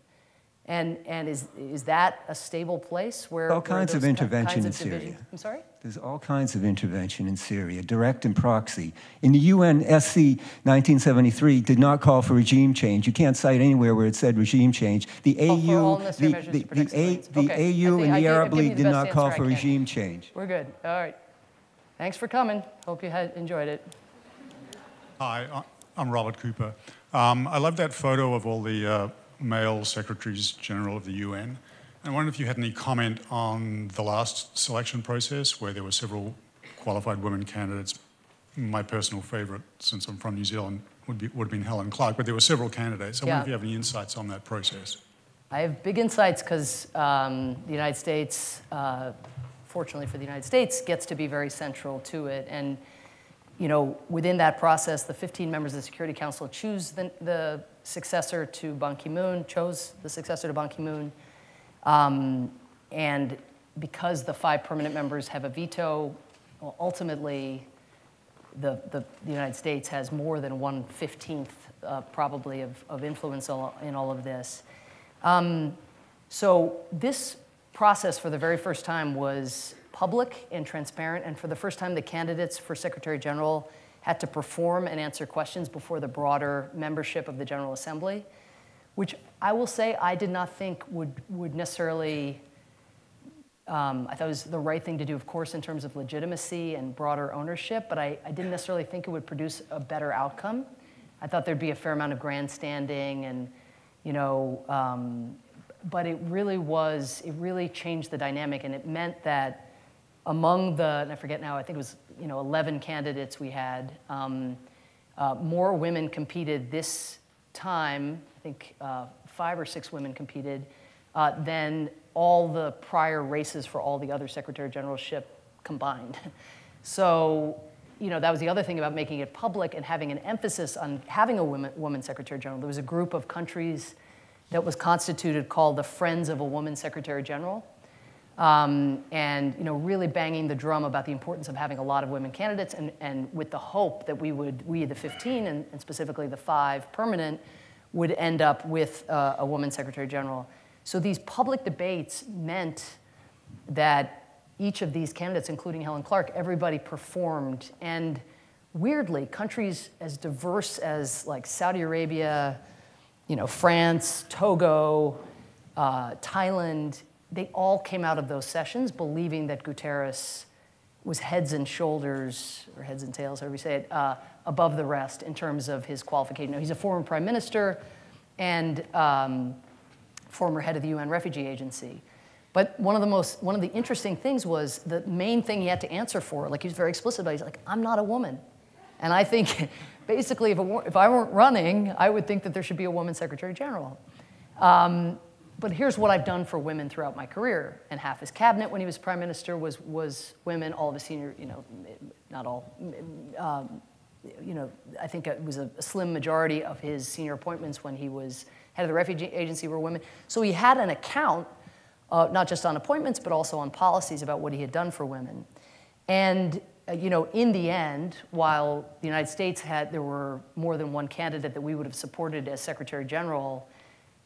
And is that a stable place where all kinds of intervention in Syria? I'm sorry? There's all kinds of intervention in Syria, direct and proxy. In the UN SC 1973 did not call for regime change. You can't cite anywhere where it said regime change. The AU, the AU and the Arab League did not call for regime change. We're good. All right. Thanks for coming. Hope you enjoyed it. Hi, I'm Robert Cooper. I love that photo of all the male secretaries general of the UN. I wonder if you had any comment on the last selection process where there were several qualified women candidates. My personal favorite, since I'm from New Zealand, would have been Helen Clark, but there were several candidates. I wonder if you have any insights on that process. I have big insights because the United States, fortunately for the United States, gets to be very central to it. And within that process, the 15 members of the Security Council choose the successor to Ban Ki-moon, chose the successor to Ban Ki-moon. And because the 5 permanent members have a veto, well, ultimately, the United States has more than 1/15 probably of influence in all of this. So this process for the very first time was public and transparent, and for the first time the candidates for Secretary General had to perform and answer questions before the broader membership of the General Assembly, which I will say I did not think would necessarily, I thought it was the right thing to do, of course, in terms of legitimacy and broader ownership, but I didn't necessarily think it would produce a better outcome. I thought there'd be a fair amount of grandstanding and, but it really changed the dynamic, and it meant that among and I forget now, I think it was 11 candidates we had, more women competed this time, I think 5 or 6 women competed, than all the prior races for all the other Secretary Generalship combined. So, that was the other thing about making it public and having an emphasis on having a woman Secretary General. There was a group of countries that was constituted called the Friends of a Woman Secretary General. And really banging the drum about the importance of having a lot of women candidates, and with the hope that we the 15, and specifically the 5 permanent, would end up with a woman Secretary General. So these public debates meant that each of these candidates, including Helen Clark, everybody performed. And weirdly, countries as diverse as like Saudi Arabia, France, Togo, Thailand, they all came out of those sessions believing that Guterres was heads and shoulders, or heads and tails, however you say it, above the rest in terms of his qualification. Now, he's a former prime minister and former head of the UN Refugee Agency. But one of the interesting things was the main thing he had to answer for, like he was very explicit about it, he's like, I'm not a woman. And I think basically if I weren't running, I would think that there should be a woman Secretary General. But here's what I've done for women throughout my career. And half his cabinet when he was prime minister was women, all of his senior, not all, I think it was a slim majority of his senior appointments when he was head of the Refugee Agency were women. So he had an account, not just on appointments, but also on policies about what he had done for women. And in the end, while the United States there were more than one candidate that we would have supported as Secretary General,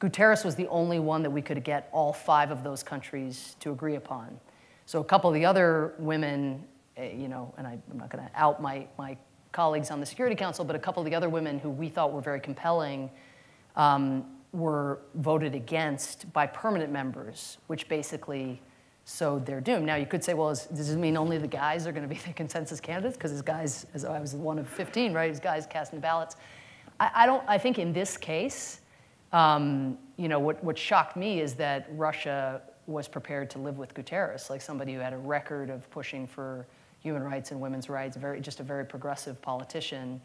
Guterres was the only one that we could get all 5 of those countries to agree upon. So a couple of the other women, and I'm not going to out my colleagues on the Security Council, but a couple of the other women who we thought were very compelling were voted against by permanent members, which basically sowed their doom. Now, you could say, well, does it mean only the guys are going to be the consensus candidates? Because as guys, as I was one of 15, right, as guys casting ballots. I think in this case, what shocked me is that Russia was prepared to live with Guterres, like somebody who had a record of pushing for human rights and women's rights, just a very progressive politician.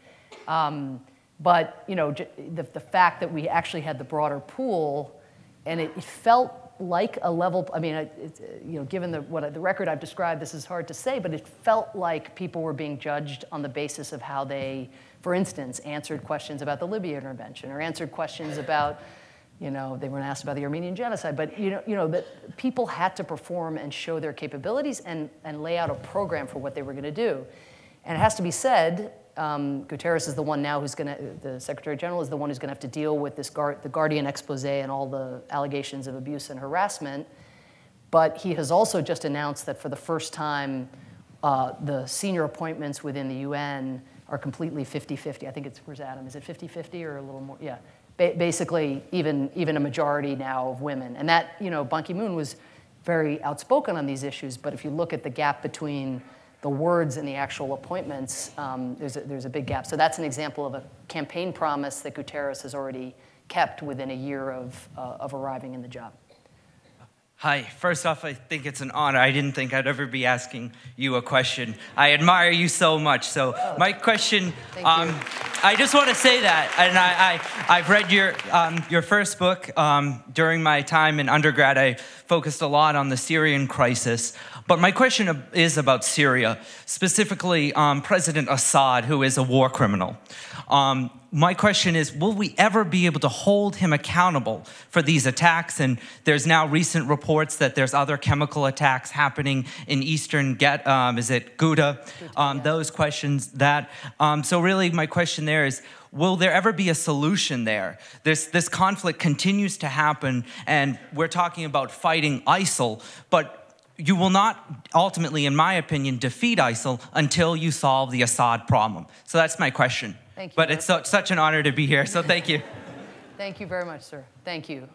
But the fact that we actually had the broader pool, and it felt like a level. I mean, given the record I've described, this is hard to say, but it felt like people were being judged on the basis of how they, for instance, answered questions about the Libya intervention, or answered questions about, they weren't asked about the Armenian genocide, but that people had to perform and show their capabilities and lay out a program for what they were going to do. And it has to be said, Guterres is the one now the Secretary General is the one who's going to have to deal with the Guardian expose and all the allegations of abuse and harassment. But he has also just announced that for the first time, the senior appointments within the UN are completely 50-50. I think where's Adam? Is it 50-50 or a little more? Yeah. Basically, even a majority now of women. And that, Ban Ki-moon was very outspoken on these issues, but if you look at the gap between the words and the actual appointments, there's a big gap. So that's an example of a campaign promise that Guterres has already kept within a year of arriving in the job. Hi, first off, I think it's an honor. I didn't think I'd ever be asking you a question. I admire you so much. So my question, I just want to say that, and I've read your first book. During my time in undergrad, I focused a lot on the Syrian crisis. But my question is about Syria, specifically President Assad, who is a war criminal. My question is, will we ever be able to hold him accountable for these attacks? And there's now recent reports that there's other chemical attacks happening in eastern Ghouta? Those questions so really my question there is, will there ever be a solution there? This conflict continues to happen, and we're talking about fighting ISIL, but you will not ultimately, in my opinion, defeat ISIL until you solve the Assad problem. So that's my question. Thank you. But it's such an honor to be here, so thank you. Thank you very much, sir. Thank you.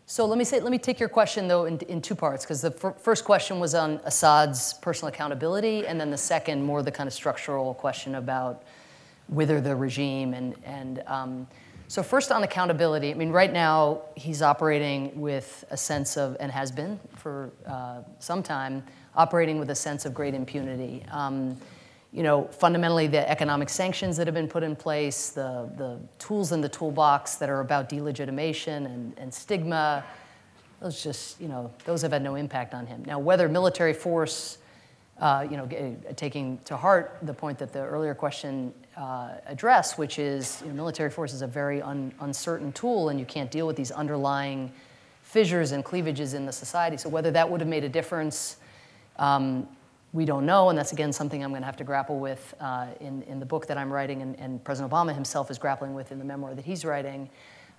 So let me take your question, though, in 2 parts, because the first question was on Assad's personal accountability, and then the second, more the kind of structural question about wither the regime. So first on accountability, I mean, right now he's operating with a sense of, and has been for some time, operating with a sense of great impunity. Fundamentally the economic sanctions that have been put in place, the tools in the toolbox that are about delegitimation and stigma, those have had no impact on him. Now, whether military force, taking to heart the point that the earlier question addressed, which is military force is a very uncertain tool, and you can't deal with these underlying fissures and cleavages in the society. So whether that would have made a difference, we don't know, and that's again something I'm going to have to grapple with in the book that I'm writing, and President Obama himself is grappling with in the memoir that he's writing.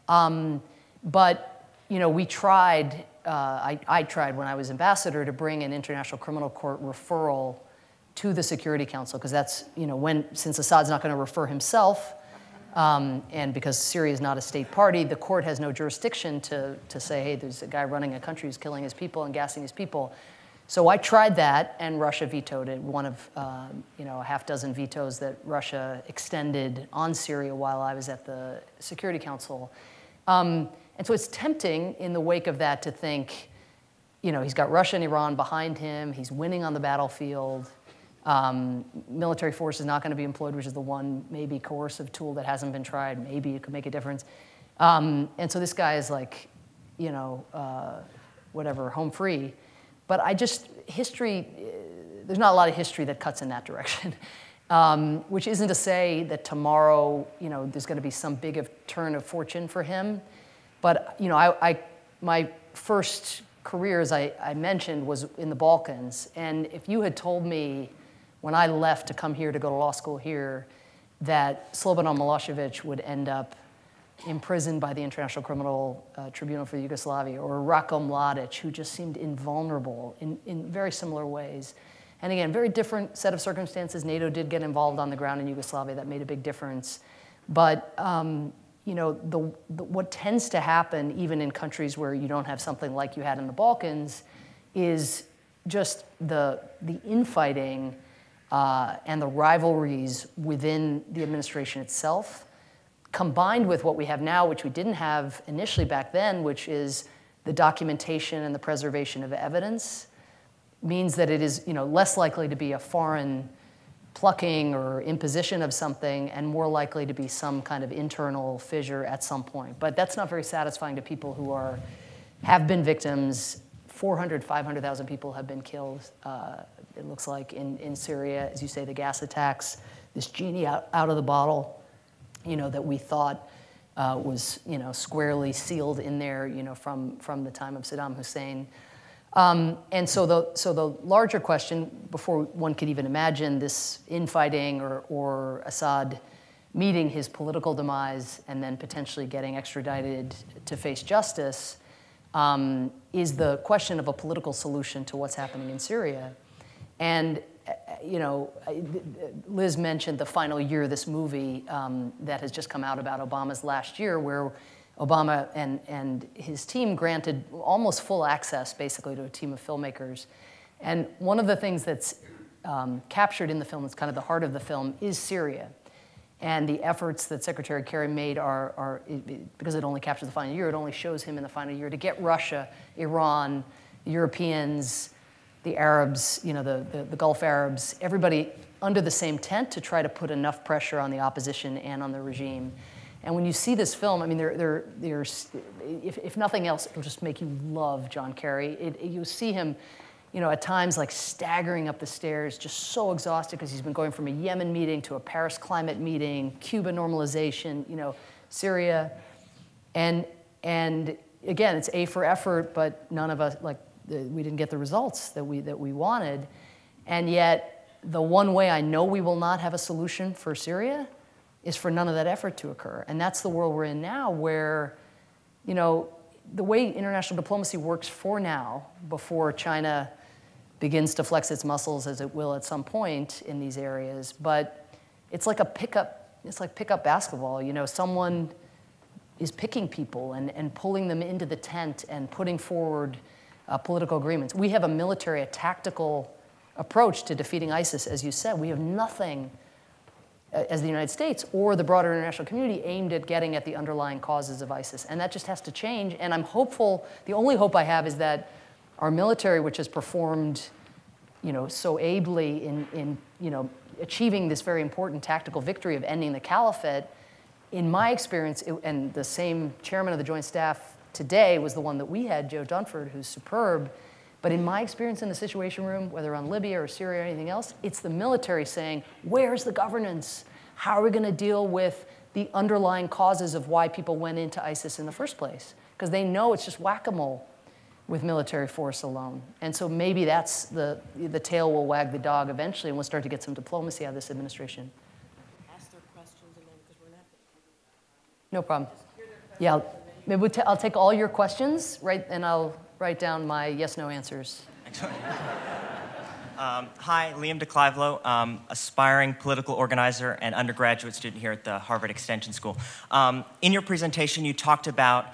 But we tried. I tried when I was ambassador to bring an International Criminal Court referral to the Security Council, because that's, since Assad's not going to refer himself, and because Syria is not a state party, the court has no jurisdiction to say, hey, there's a guy running a country who's killing his people and gassing his people. So I tried that, and Russia vetoed it, one of a half dozen vetoes that Russia extended on Syria while I was at the Security Council. And so it's tempting in the wake of that to think, he's got Russia and Iran behind him, he's winning on the battlefield, military force is not going to be employed, which is the one maybe coercive tool that hasn't been tried, maybe it could make a difference. And so this guy is like, whatever, home free. But history, there's not a lot of history that cuts in that direction. Which isn't to say that tomorrow, there's going to be some big turn of fortune for him. But, my first career, as I mentioned, was in the Balkans. And if you had told me when I left to come here to go to law school here that Slobodan Milosevic would end up imprisoned by the International Criminal Tribunal for Yugoslavia, or Ratko Mladic, who just seemed invulnerable in very similar ways. And again, very different set of circumstances. NATO did get involved on the ground in Yugoslavia. That made a big difference. But you know, what tends to happen, even in countries where you don't have something like you had in the Balkans, is just the infighting and the rivalries within the administration itself, combined with what we have now, which we didn't have initially back then, which is the documentation and the preservation of evidence, means that it is, you know, less likely to be a foreign plucking or imposition of something, and more likely to be some kind of internal fissure at some point. But that's not very satisfying to people who have been victims. 400, 500,000 people have been killed, it looks like, in Syria. As you say, the gas attacks, this genie out of the bottle, you know, that we thought was, you know, squarely sealed in there, you know, from the time of Saddam Hussein. And so the larger question, before one could even imagine this infighting or Assad meeting his political demise and then potentially getting extradited to face justice, is the question of a political solution to what's happening in Syria. And you know, Liz mentioned The Final Year, this movie that has just come out about Obama's last year, where Obama and his team granted almost full access, basically, to a team of filmmakers. And one of the things that's captured in the film, that's kind of the heart of the film, is Syria. And the efforts that Secretary Kerry made because it only captures the final year, it only shows him in the final year, to get Russia, Iran, the Europeans, the Arabs, you know, the Gulf Arabs, everybody under the same tent to try to put enough pressure on the opposition and on the regime. And when you see this film, I mean, if nothing else, it'll just make you love John Kerry. You see him, you know, at times like staggering up the stairs, just so exhausted because he's been going from a Yemen meeting to a Paris climate meeting, Cuba normalization, you know, Syria. And again, it's A for effort, but none of us, like, we didn't get the results that we wanted. And yet, the one way I know we will not have a solution for Syria is for none of that effort to occur. And that's the world we're in now, where, you know, the way international diplomacy works for now, before China begins to flex its muscles, as it will at some point in these areas, but it's like pickup basketball. You know, someone is picking people and pulling them into the tent and putting forward political agreements. We have a tactical approach to defeating ISIS, as you said. We have nothing as the United States or the broader international community aimed at getting at the underlying causes of ISIS. And that just has to change. And I'm hopeful, the only hope I have is that our military, which has performed, you know, so ably in you know, achieving this very important tactical victory of ending the caliphate, in my experience, and the same chairman of the Joint Staff today was the one that we had, Joe Dunford, who's superb. But in my experience in the Situation Room, whether on Libya or Syria or anything else, it's the military saying, where's the governance? How are we going to deal with the underlying causes of why people went into ISIS in the first place? Because they know it's just whack-a-mole with military force alone. And so maybe that's the tail will wag the dog eventually, and we'll start to get some diplomacy out of this administration. Ask their questions, and then, because we're not... No problem. Yeah, maybe I'll take all your questions, right, and I'll write down my yes/no answers. Hi, Liam DeClivelo, aspiring political organizer and undergraduate student here at the Harvard Extension School. In your presentation, you talked about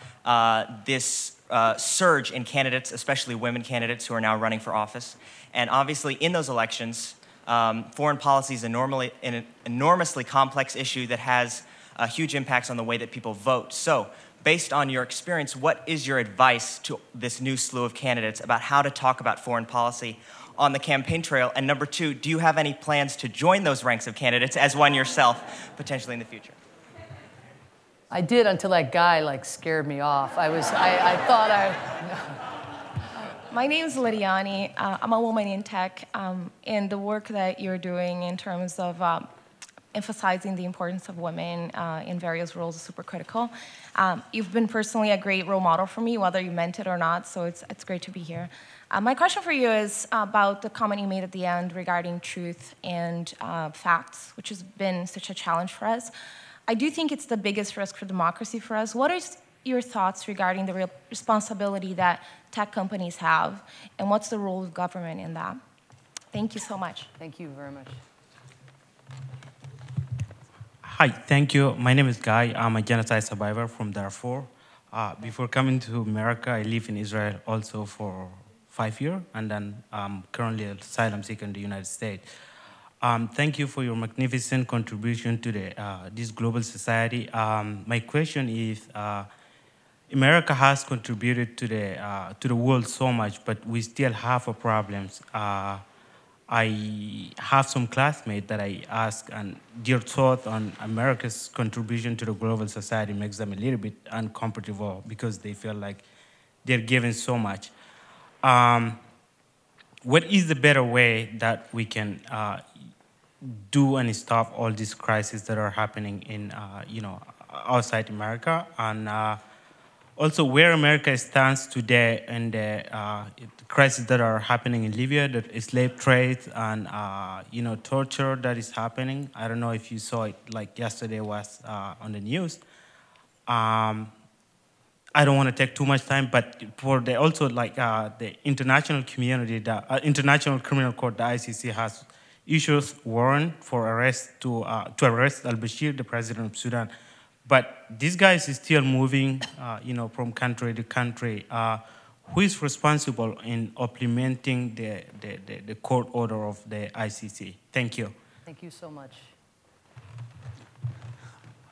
this surge in candidates, especially women candidates who are now running for office. And obviously, in those elections, foreign policy is an enormously complex issue that has huge impacts on the way that people vote. So, based on your experience, what is your advice to this new slew of candidates about how to talk about foreign policy on the campaign trail? And number two, do you have any plans to join those ranks of candidates as one yourself, potentially in the future? I did, until that guy like scared me off. I thought My name is Lidiane. I'm a woman in tech, and the work that you're doing in terms of emphasizing the importance of women in various roles is super critical. You've been personally a great role model for me, whether you meant it or not, so it's great to be here. My question for you is about the comment you made at the end regarding truth and facts, which has been such a challenge for us. I do think it's the biggest risk for democracy for us. What is your thoughts regarding the responsibility that tech companies have, and what's the role of government in that? Thank you so much. Thank you very much. Hi, thank you. My name is Guy. I'm a genocide survivor from Darfur. Before coming to America, I lived in Israel also for 5 years, and then I'm currently an asylum seeker in the United States. Thank you for your magnificent contribution to this global society. My question is, America has contributed to the world so much, but we still have problems. I have some classmates that I ask, and their thought on America's contribution to the global society makes them a little bit uncomfortable because they feel like they're given so much. What is the better way that we can do and stop all these crises that are happening in, outside America, and also where America stands today and the crises that are happening in Libya, the slave trade and torture that is happening. I don't know if you saw it, like yesterday was on the news. I don't want to take too much time, but for the international community, the International Criminal Court, the ICC, has issues warrant for arrest to arrest al-Bashir, the president of Sudan. But these guys is still moving, from country to country. Who is responsible in implementing the court order of the ICC? Thank you. Thank you so much.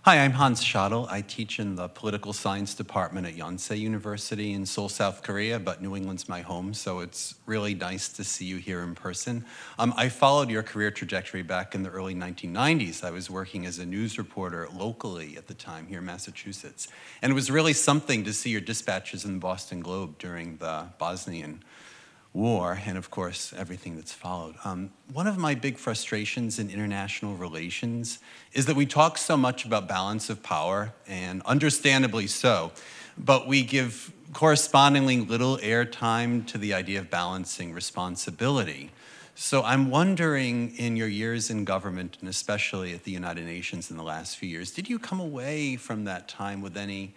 Hi, I'm Hans Schadl. I teach in the political science department at Yonsei University in Seoul, South Korea, but New England's my home, so it's really nice to see you here in person. I followed your career trajectory back in the early 1990s. I was working as a news reporter locally at the time here in Massachusetts. And it was really something to see your dispatches in the Boston Globe during the Bosnian War, and of course, everything that's followed. One of my big frustrations in international relations is that we talk so much about balance of power, and understandably so, but we give correspondingly little airtime to the idea of balancing responsibility. So I'm wondering, in your years in government, and especially at the United Nations in the last few years, did you come away from that time with any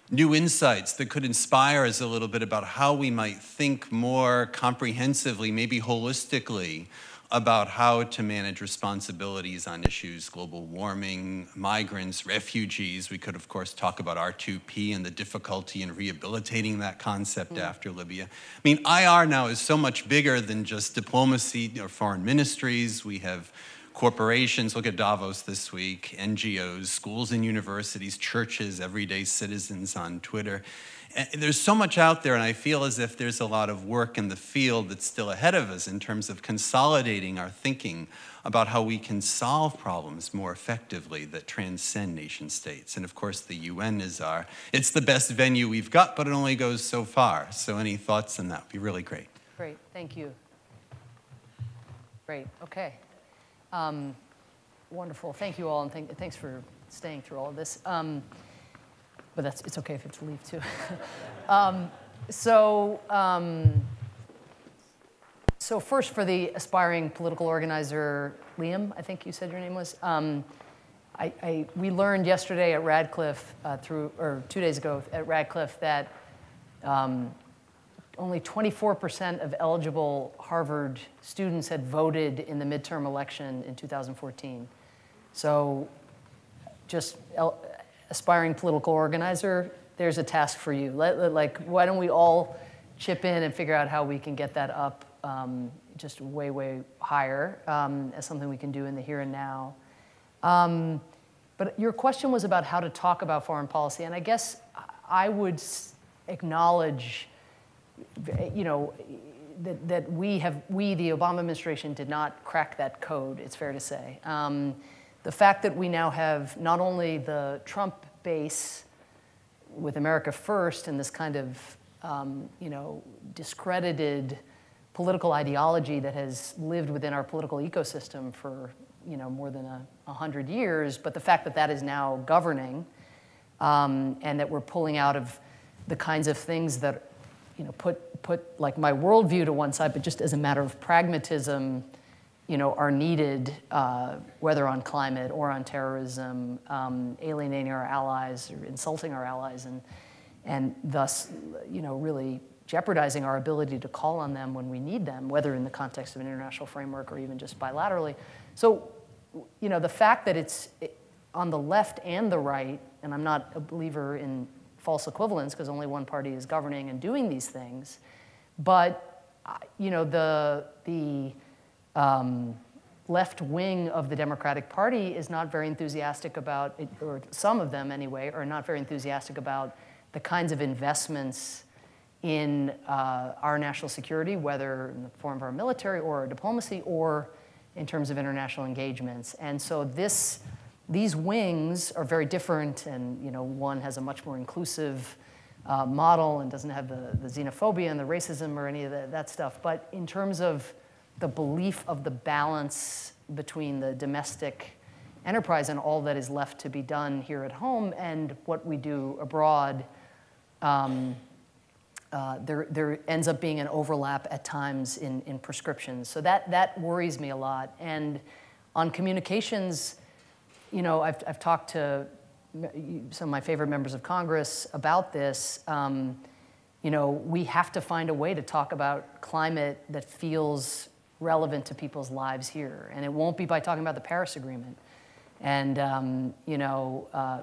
new insights that could inspire us a little bit about how we might think more comprehensively, maybe holistically, about how to manage responsibilities on issues, global warming, migrants, refugees. We could, of course, talk about R2P and the difficulty in rehabilitating that concept after Libya. I mean, IR now is so much bigger than just diplomacy or foreign ministries. We have corporations, look at Davos this week, NGOs, schools and universities, churches, everyday citizens on Twitter. And there's so much out there, and I feel as if there's a lot of work in the field that's still ahead of us in terms of consolidating our thinking about how we can solve problems more effectively that transcend nation states. And of course, the UN is it's the best venue we've got, but it only goes so far. So any thoughts on that would be really great. Great, thank you. Great, okay. Wonderful, thank you all, and thanks for staying through all of this. But it's okay if it's leave too. So first, for the aspiring political organizer, Liam, I think you said your name was. We learned yesterday at Radcliffe, or 2 days ago at Radcliffe, that only 24% of eligible Harvard students had voted in the midterm election in 2014. So just aspiring political organizer, there's a task for you. Why don't we all chip in and figure out how we can get that up just way, way higher as something we can do in the here and now. But your question was about how to talk about foreign policy, and I guess I would acknowledge, that we, the Obama administration, did not crack that code, it's fair to say. The fact that we now have not only the Trump base with America First and this kind of, discredited political ideology that has lived within our political ecosystem for, more than 100 years, but the fact that that is now governing, and that we're pulling out of the kinds of things that, put like my worldview to one side, but just as a matter of pragmatism, are needed, whether on climate or on terrorism, alienating our allies or insulting our allies, and thus, really jeopardizing our ability to call on them when we need them, whether in the context of an international framework or even just bilaterally. So, the fact that it's on the left and the right, and I'm not a believer in false equivalence because only one party is governing and doing these things, but the left wing of the Democratic Party is not very enthusiastic about it, or some of them anyway, are not very enthusiastic about the kinds of investments in our national security, whether in the form of our military or our diplomacy or in terms of international engagements. And so these wings are very different, and one has a much more inclusive model and doesn't have the xenophobia and the racism or any of that stuff. But in terms of the belief of the balance between the domestic enterprise and all that is left to be done here at home and what we do abroad, there ends up being an overlap at times in prescriptions. So that worries me a lot. And on communications, I've talked to some of my favorite members of Congress about this. We have to find a way to talk about climate that feels relevant to people's lives here. And it won't be by talking about the Paris Agreement. And,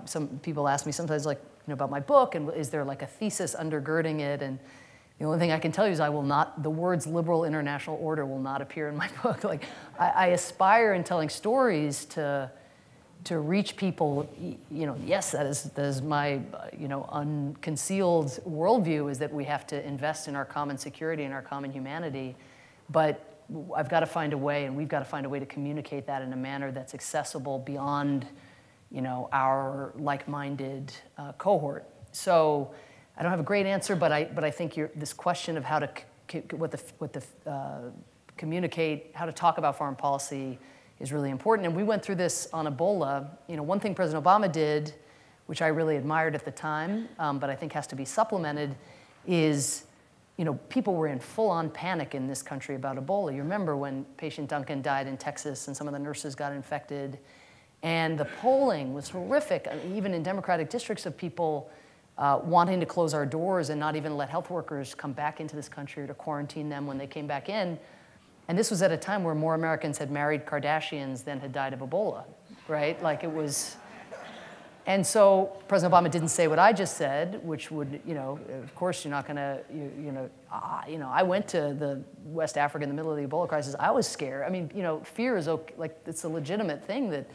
some people ask me sometimes, about my book, and is there like a thesis undergirding it? And the only thing I can tell you is the words liberal international order will not appear in my book. I aspire in telling stories to reach people, yes, that is my, unconcealed worldview, is that we have to invest in our common security and our common humanity. But I've got to find a way, and we've got to find a way to communicate that in a manner that's accessible beyond, our like-minded cohort. So I don't have a great answer, but I think this question of how to communicate, how to talk about foreign policy is really important. And we went through this on Ebola. One thing President Obama did, which I really admired at the time, but I think has to be supplemented, is people were in full-on panic in this country about Ebola. You remember when patient Duncan died in Texas and some of the nurses got infected, and the polling was horrific, even in Democratic districts, of people wanting to close our doors and not even let health workers come back into this country or to quarantine them when they came back in. And this was at a time where more Americans had married Kardashians than had died of Ebola, right? And so President Obama didn't say what I just said, which would, of course you're not going to, I went to the West Africa in the middle of the Ebola crisis. I was scared. I mean, fear is it's a legitimate thing that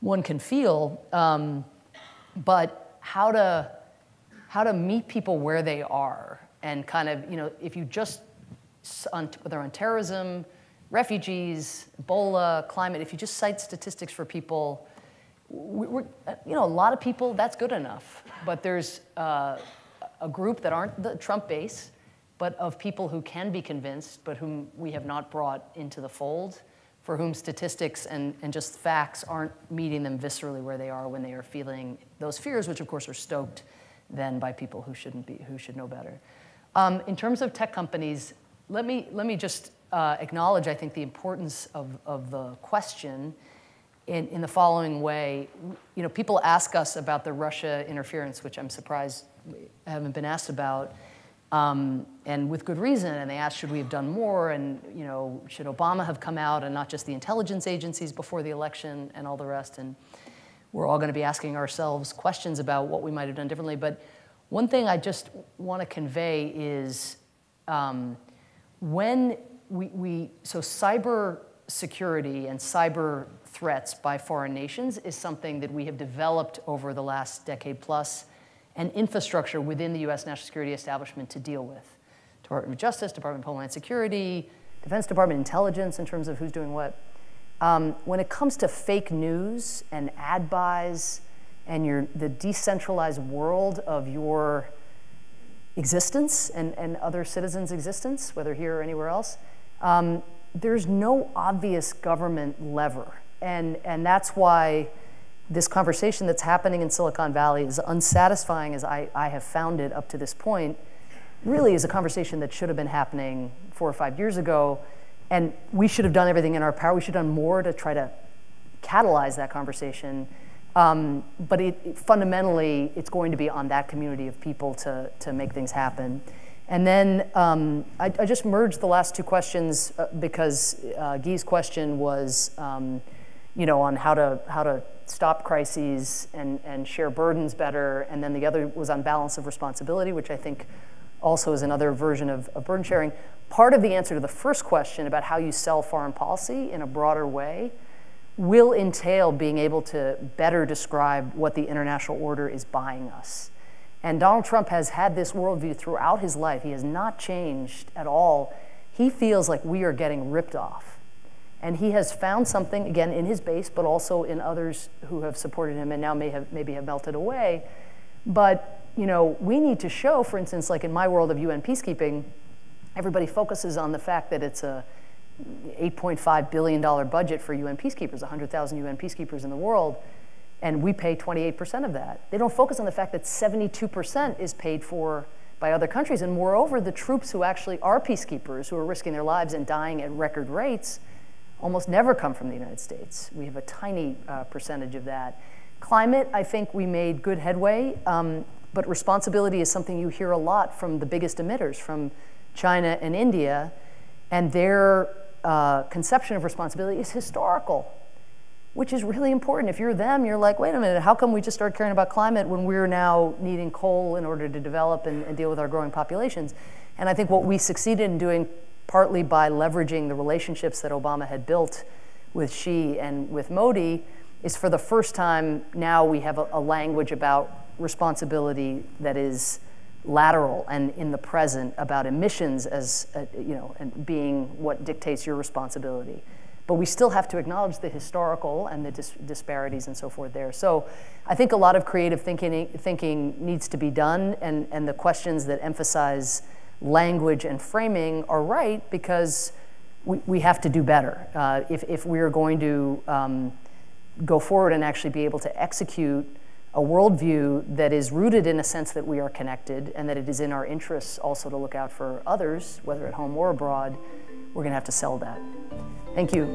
one can feel, but how to meet people where they are, and kind of, if you just, whether on terrorism, refugees, Ebola, climate, if you just cite statistics for people, a lot of people, that's good enough. But there's a group that aren't the Trump base, but of people who can be convinced, but whom we have not brought into the fold, for whom statistics and just facts aren't meeting them viscerally where they are when they are feeling those fears, which of course are stoked then by people who should know better. In terms of tech companies, let me just acknowledge, I think, the importance of the question in the following way. People ask us about the Russia interference, which I'm surprised I haven't been asked about, and with good reason. And they ask, should we have done more? And should Obama have come out and not just the intelligence agencies before the election and all the rest? And we're all going to be asking ourselves questions about what we might have done differently. But one thing I just want to convey is when so cyber security and cyber threats by foreign nations is something that we have developed over the last decade plus, an infrastructure within the US national security establishment to deal with. Department of Justice, Department of Homeland Security, Defense Department, intelligence in terms of who's doing what. When it comes to fake news and ad buys and the decentralized world of your existence and other citizens' existence, whether here or anywhere else, there's no obvious government lever. And that's why this conversation that's happening in Silicon Valley, as unsatisfying as I have found it up to this point, really is a conversation that should have been happening 4 or 5 years ago. And we should have done everything in our power. We should have done more to try to catalyze that conversation. But fundamentally, it's going to be on that community of people to make things happen. And then I just merged the last two questions because Guy's question was, on how to stop crises and share burdens better, and then the other was on balance of responsibility, which I think also is another version of burden sharing. Part of the answer to the first question about how you sell foreign policy in a broader way will entail being able to better describe what the international order is buying us. And Donald Trump has had this worldview throughout his life. He has not changed at all. He feels like we are getting ripped off. And he has found something, again, in his base, but also in others who have supported him and now maybe have melted away. But we need to show, for instance, like in my world of UN peacekeeping, everybody focuses on the fact that it's a $8.5 billion budget for UN peacekeepers, 100,000 UN peacekeepers in the world, and we pay 28% of that. They don't focus on the fact that 72% is paid for by other countries, and moreover, the troops who actually are peacekeepers, who are risking their lives and dying at record rates, almost never come from the United States. We have a tiny percentage of that. Climate, I think we made good headway, but responsibility is something you hear a lot from the biggest emitters, from China and India, and their conception of responsibility is historical, which is really important. If you're them, you're like, wait a minute, how come we just started caring about climate when we're now needing coal in order to develop and deal with our growing populations? And I think what we succeeded in doing, partly by leveraging the relationships that Obama had built with Xi and with Modi, is for the first time now we have a language about responsibility that is lateral and in the present, about emissions as and being what dictates your responsibility. But we still have to acknowledge the historical and the disparities and so forth there. So I think a lot of creative thinking needs to be done, and the questions that emphasize language and framing are right, because we have to do better. If we're going to go forward and actually be able to execute a worldview that is rooted in a sense that we are connected and that it is in our interests also to look out for others, whether at home or abroad, we're going to have to sell that. Thank you.